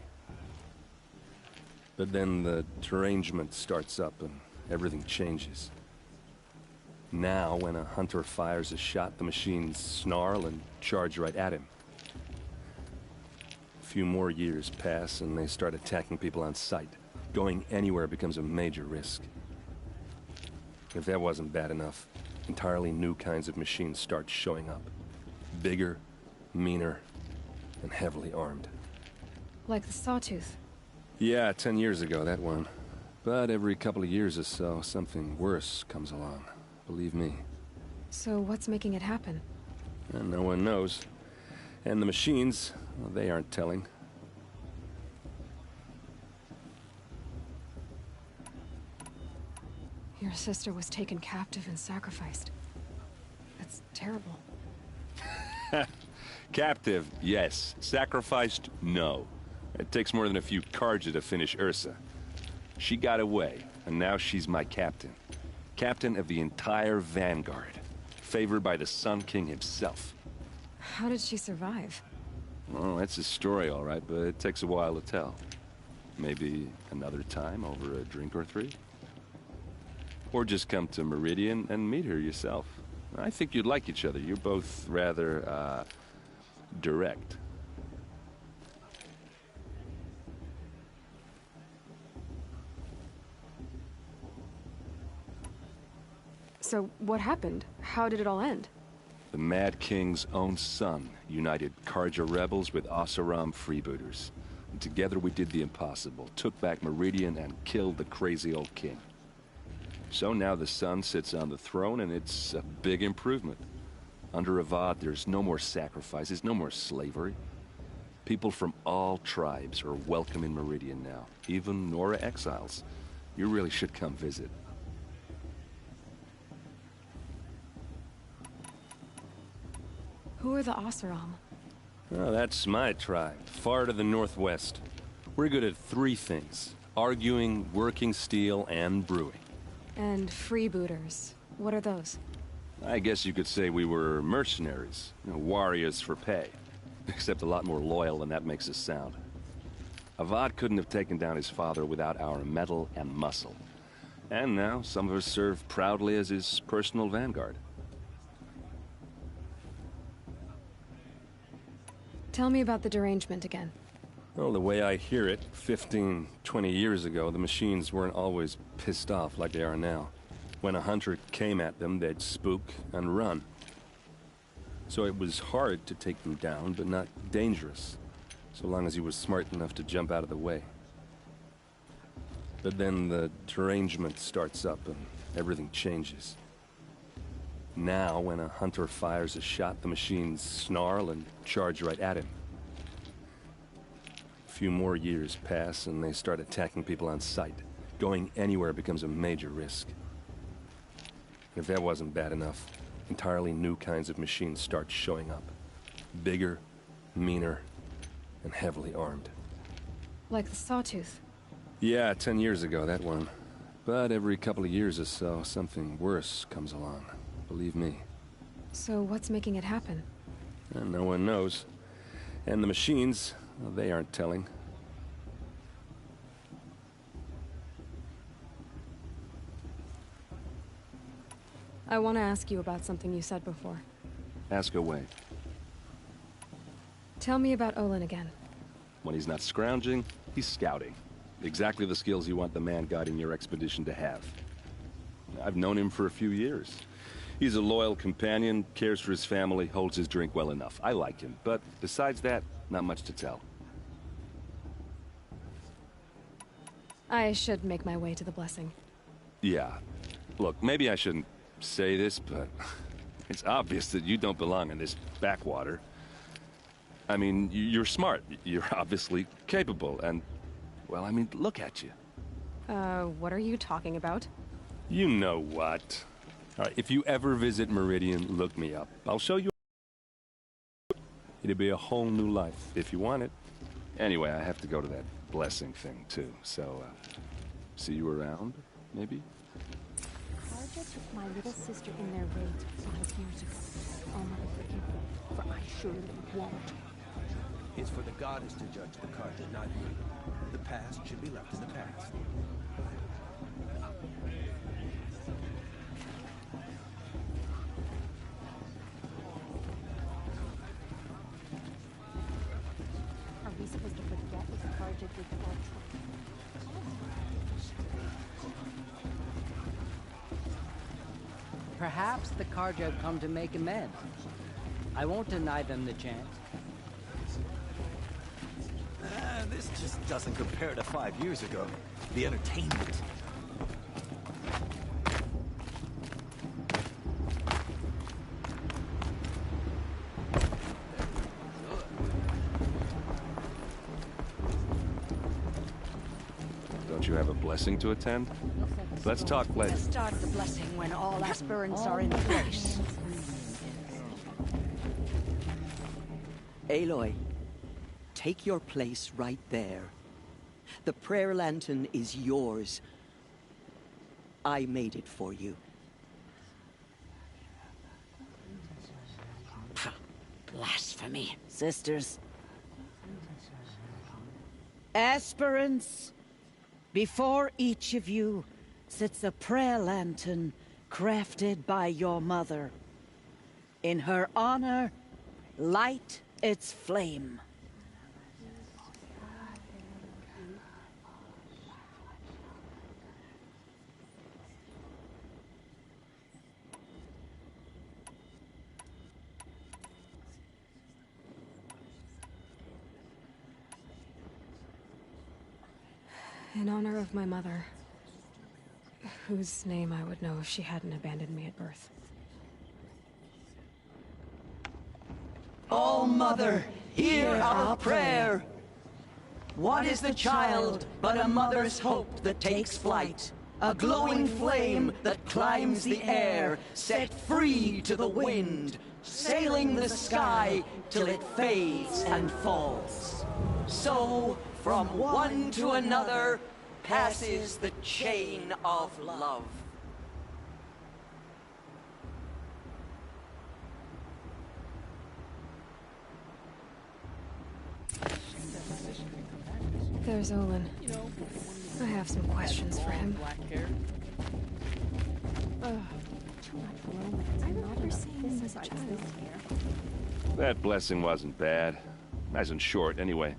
But then the derangement starts up and everything changes. Now, when a hunter fires a shot, the machines snarl and charge right at him. A few more years pass and they start attacking people on sight. Going anywhere becomes a major risk. If that wasn't bad enough, entirely new kinds of machines start showing up. Bigger, meaner, and heavily armed. Like the Sawtooth. Yeah, 10 years ago, that one. But every couple of years or so, something worse comes along. Believe me. So what's making it happen? And no one knows. And the machines, well, they aren't telling. Your sister was taken captive and sacrificed. That's terrible. Captive, yes. Sacrificed, no. It takes more than a few Carja to finish Ursa. She got away, and now she's my captain. Captain of the entire Vanguard. Favored by the Sun King himself. How did she survive? Well, that's a story, all right, but it takes a while to tell. Maybe another time over a drink or three? Or just come to Meridian and meet her yourself. I think you'd like each other. You're both rather, direct. So what happened? How did it all end? The Mad King's own son united Carja rebels with Oseram freebooters. And together we did the impossible, took back Meridian and killed the crazy old king. So now the son sits on the throne and it's a big improvement. Under Avad, there's no more sacrifices, no more slavery. People from all tribes are welcome in Meridian now, even Nora exiles. You really should come visit. Who are the Oseram? Oh, that's my tribe, far to the northwest. We're good at three things: arguing, working steel, and brewing. And freebooters. What are those? I guess you could say we were mercenaries, warriors for pay. Except a lot more loyal than that makes us sound. Avad couldn't have taken down his father without our metal and muscle. And now some of us serve proudly as his personal vanguard. Tell me about the derangement again. Well, the way I hear it, 15, 20 years ago, the machines weren't always pissed off like they are now. When a hunter came at them, they'd spook and run. So it was hard to take them down, but not dangerous, so long as he was smart enough to jump out of the way. But then the derangement starts up and everything changes. Now, when a hunter fires a shot, the machines snarl and charge right at him. A few more years pass and they start attacking people on sight. Going anywhere becomes a major risk. If that wasn't bad enough, entirely new kinds of machines start showing up. Bigger, meaner, and heavily armed. Like the Sawtooth? Yeah, 10 years ago, that one. But every couple of years or so, something worse comes along. Believe me. So what's making it happen? And no one knows. And the machines, well, they aren't telling. I want to ask you about something you said before. Ask away. Tell me about Olin again. When he's not scrounging, he's scouting. Exactly the skills you want the man guiding your expedition to have. I've known him for a few years. He's a loyal companion, cares for his family, holds his drink well enough. I like him, but besides that, not much to tell. I should make my way to the blessing. Yeah. Look, maybe I shouldn't say this, but it's obvious that you don't belong in this backwater. I mean, you're smart. You're obviously capable, and, well, I mean, look at you. What are you talking about? You know what. All right, if you ever visit Meridian, look me up. I'll show you. It'll be a whole new life, if you want it. Anyway, I have to go to that blessing thing, too, so, see you around, maybe? Carja took my little sister in their raid 5 years ago. Oh, Mother, forgive me, for I surely won't. It's for the goddess to judge the Carja, not me. The past should be left in the past. Are we supposed to forget what the Carja did to our tribe? Perhaps the Carja have come to make amends. I won't deny them the chance. This just doesn't compare to 5 years ago. The entertainment. Don't you have a blessing to attend? Let's talk later. Start the blessing when all aspirants are in place. Aloy, take your place right there. The prayer lantern is yours. I made it for you. Blasphemy, sisters. Aspirants, before each of you sits a prayer lantern crafted by your mother. In her honor, light its flame. In honor of my mother, whose name I would know if she hadn't abandoned me at birth. Oh, Mother, hear our prayer. What is the child but a mother's hope that takes flight? A glowing flame that climbs the air, set free to the wind, sailing the sky till it fades and falls. So, from one to another, passes the chain of love. There's Olin. I have some questions for him. I remember seeing this as a child. That blessing wasn't bad. Nice and short, anyway.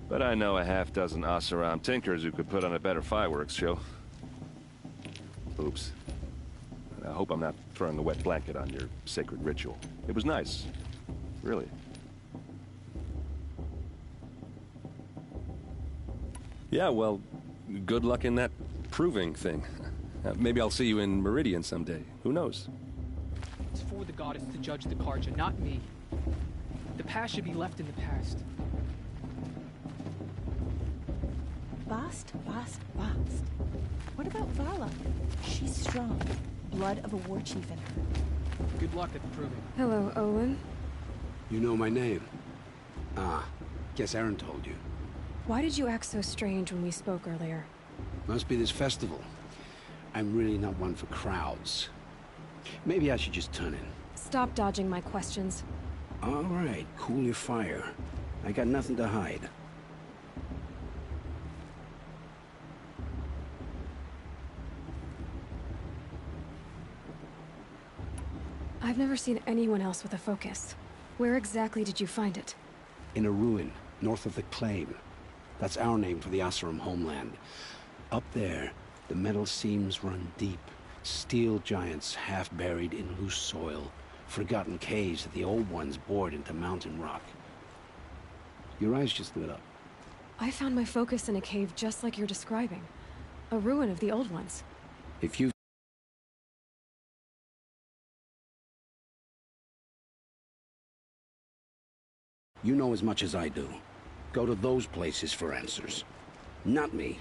But I know a half-dozen Oseram tinkers who could put on a better fireworks show. Oops. I hope I'm not throwing a wet blanket on your sacred ritual. It was nice. Really. Yeah, well, good luck in that proving thing. Maybe I'll see you in Meridian someday. Who knows? It's for the goddess to judge the Carja, not me. The past should be left in the past. Bast. What about Vala? She's strong. Blood of a war chief in her. Good luck at the proving. Hello, Olin. You know my name? Ah, guess Aaron told you. Why did you act so strange when we spoke earlier? Must be this festival. I'm really not one for crowds. Maybe I should just turn in. Stop dodging my questions. All right, cool your fire. I got nothing to hide. I've never seen anyone else with a focus. Where exactly did you find it? In a ruin, north of the Claim. That's our name for the Oseram homeland. Up there, the metal seams run deep. Steel giants half buried in loose soil. Forgotten caves that the old ones bored into mountain rock. Your eyes just lit up. I found my focus in a cave just like you're describing. A ruin of the old ones. If you You know as much as I do. Go to those places for answers. Not me.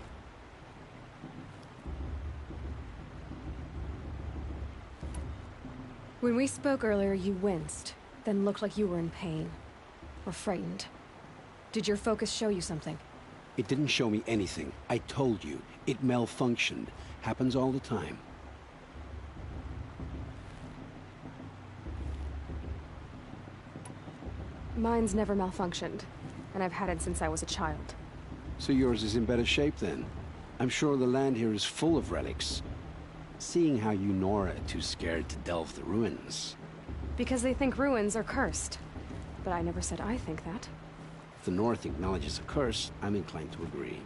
When we spoke earlier, you winced, then looked like you were in pain. Or frightened. Did your focus show you something? It didn't show me anything. I told you. It malfunctioned. Happens all the time. Mine's never malfunctioned, and I've had it since I was a child. So yours is in better shape then? I'm sure the land here is full of relics. Seeing how you Nora are too scared to delve the ruins. Because they think ruins are cursed. But I never said I think that. If the North acknowledges a curse, I'm inclined to agree.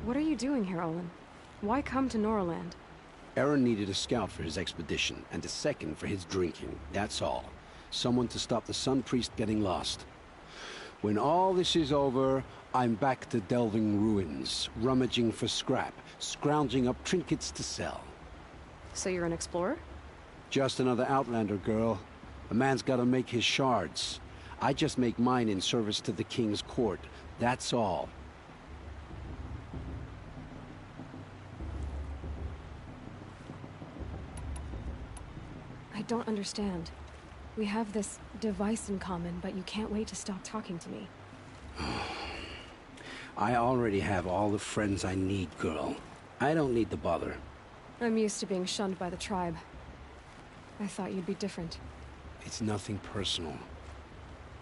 What are you doing here, Olin? Why come to Noraland? Eren needed a scout for his expedition, and a second for his drinking, that's all. Someone to stop the Sun Priest getting lost. When all this is over, I'm back to delving ruins, rummaging for scrap, scrounging up trinkets to sell. So you're an explorer? Just another Outlander, girl. A man's gotta make his shards. I just make mine in service to the King's court, that's all. I don't understand. We have this device in common, but you can't wait to stop talking to me. I already have all the friends I need, girl. I don't need the bother. I'm used to being shunned by the tribe. I thought you'd be different. It's nothing personal.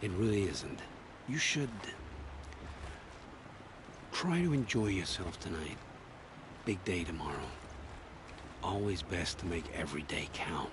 It really isn't. You should... try to enjoy yourself tonight. Big day tomorrow. Always best to make every day count.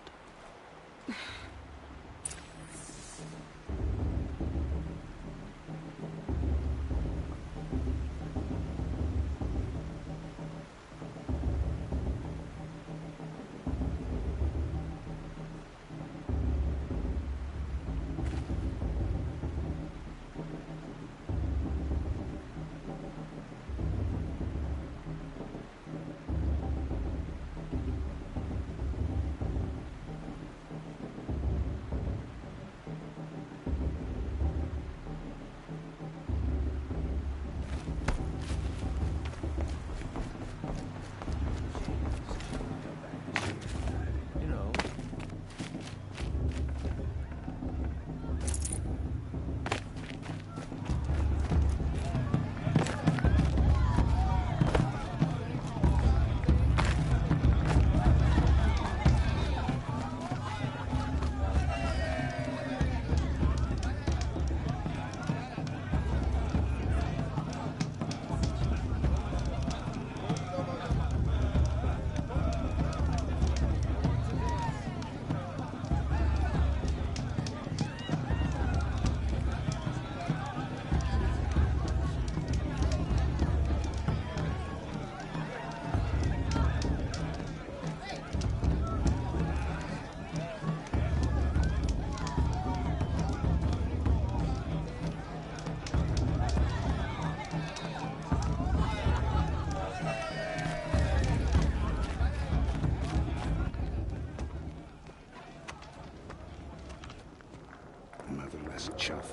Chuff.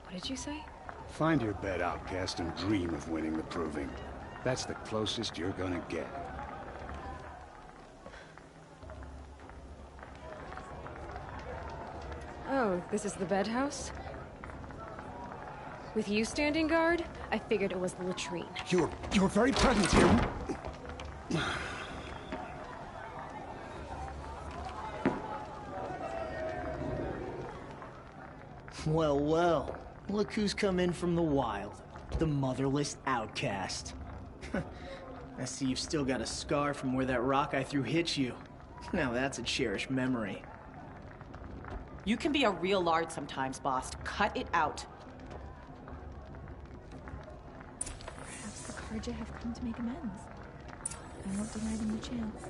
What did you say? Find your bed, outcast, and dream of winning the Proving. That's the closest you're gonna get. Oh, this is the bed house? With you standing guard, I figured it was the latrine. Your very presence here... Well, well. Look who's come in from the wild. The motherless outcast. I see you've still got a scar from where that rock I threw hit you. Now that's a cherished memory. You can be a real lard sometimes, boss. Cut it out. Perhaps the Carja have come to make amends. I won't deny them the chance.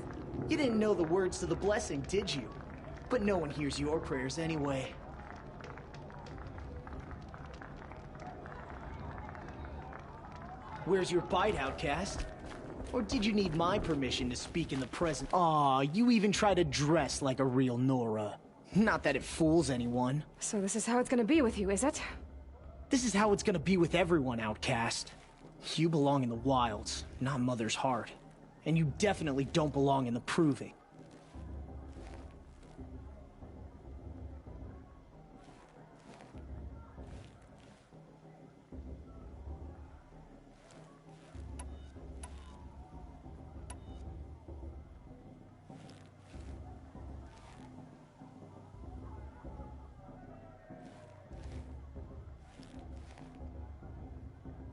You didn't know the words to the blessing, did you? But no one hears your prayers anyway. Where's your bite, outcast? Or did you need my permission to speak in the present? Aw, you even try to dress like a real Nora. Not that it fools anyone. So this is how it's gonna be with you, is it? This is how it's gonna be with everyone, outcast. You belong in the wilds, not Mother's heart. And you definitely don't belong in the proving.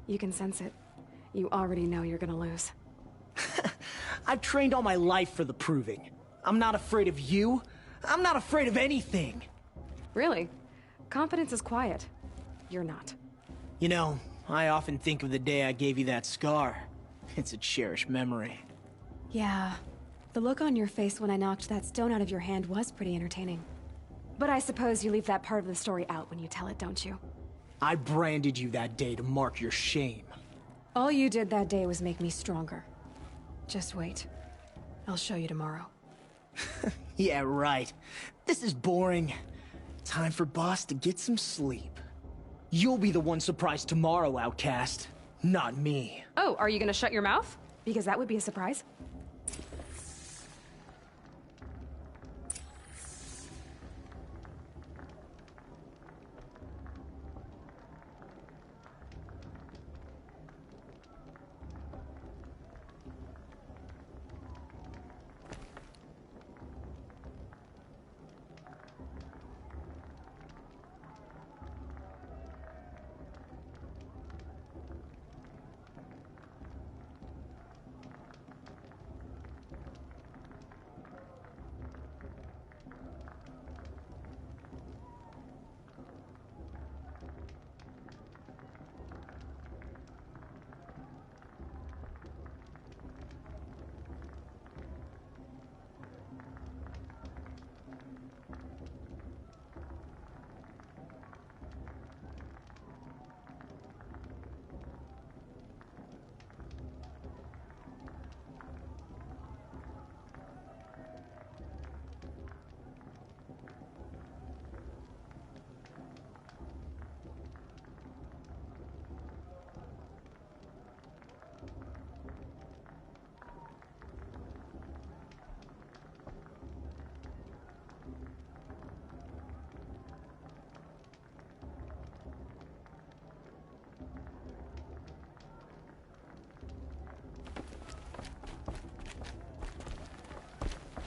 You can sense it. You already know you're gonna lose. I've trained all my life for the proving. I'm not afraid of you. I'm not afraid of anything. Really? Confidence is quiet. You're not. You know, I often think of the day I gave you that scar. It's a cherished memory. Yeah. The look on your face when I knocked that stone out of your hand was pretty entertaining. But I suppose you leave that part of the story out when you tell it, don't you? I branded you that day to mark your shame. All you did that day was make me stronger. Just wait. I'll show you tomorrow. Yeah, right. This is boring. Time for Boss to get some sleep. You'll be the one surprised tomorrow, outcast. Not me. Oh, are you gonna shut your mouth? Because that would be a surprise.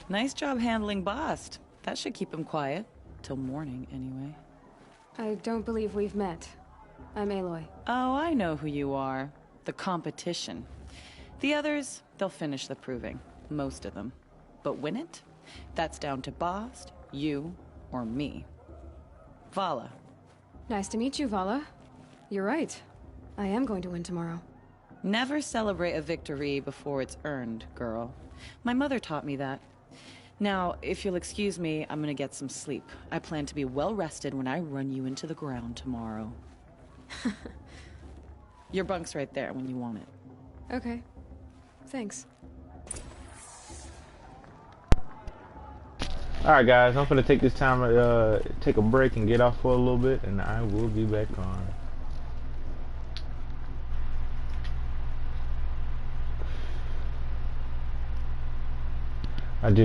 Nice job handling Bast. That should keep him quiet. Till morning, anyway. I don't believe we've met. I'm Aloy. Oh, I know who you are. The competition. The others, they'll finish the proving. Most of them. But win it? That's down to Bast, you, or me. Vala. Nice to meet you, Vala. You're right. I am going to win tomorrow. Never celebrate a victory before it's earned, girl. My mother taught me that. Now, if you'll excuse me, I'm gonna get some sleep. I plan to be well rested when I run you into the ground tomorrow. Your bunk's right there when you want it. Okay. Thanks. Alright guys, I'm gonna take this time to take a break and get off for a little bit, and I will be back on. I didn't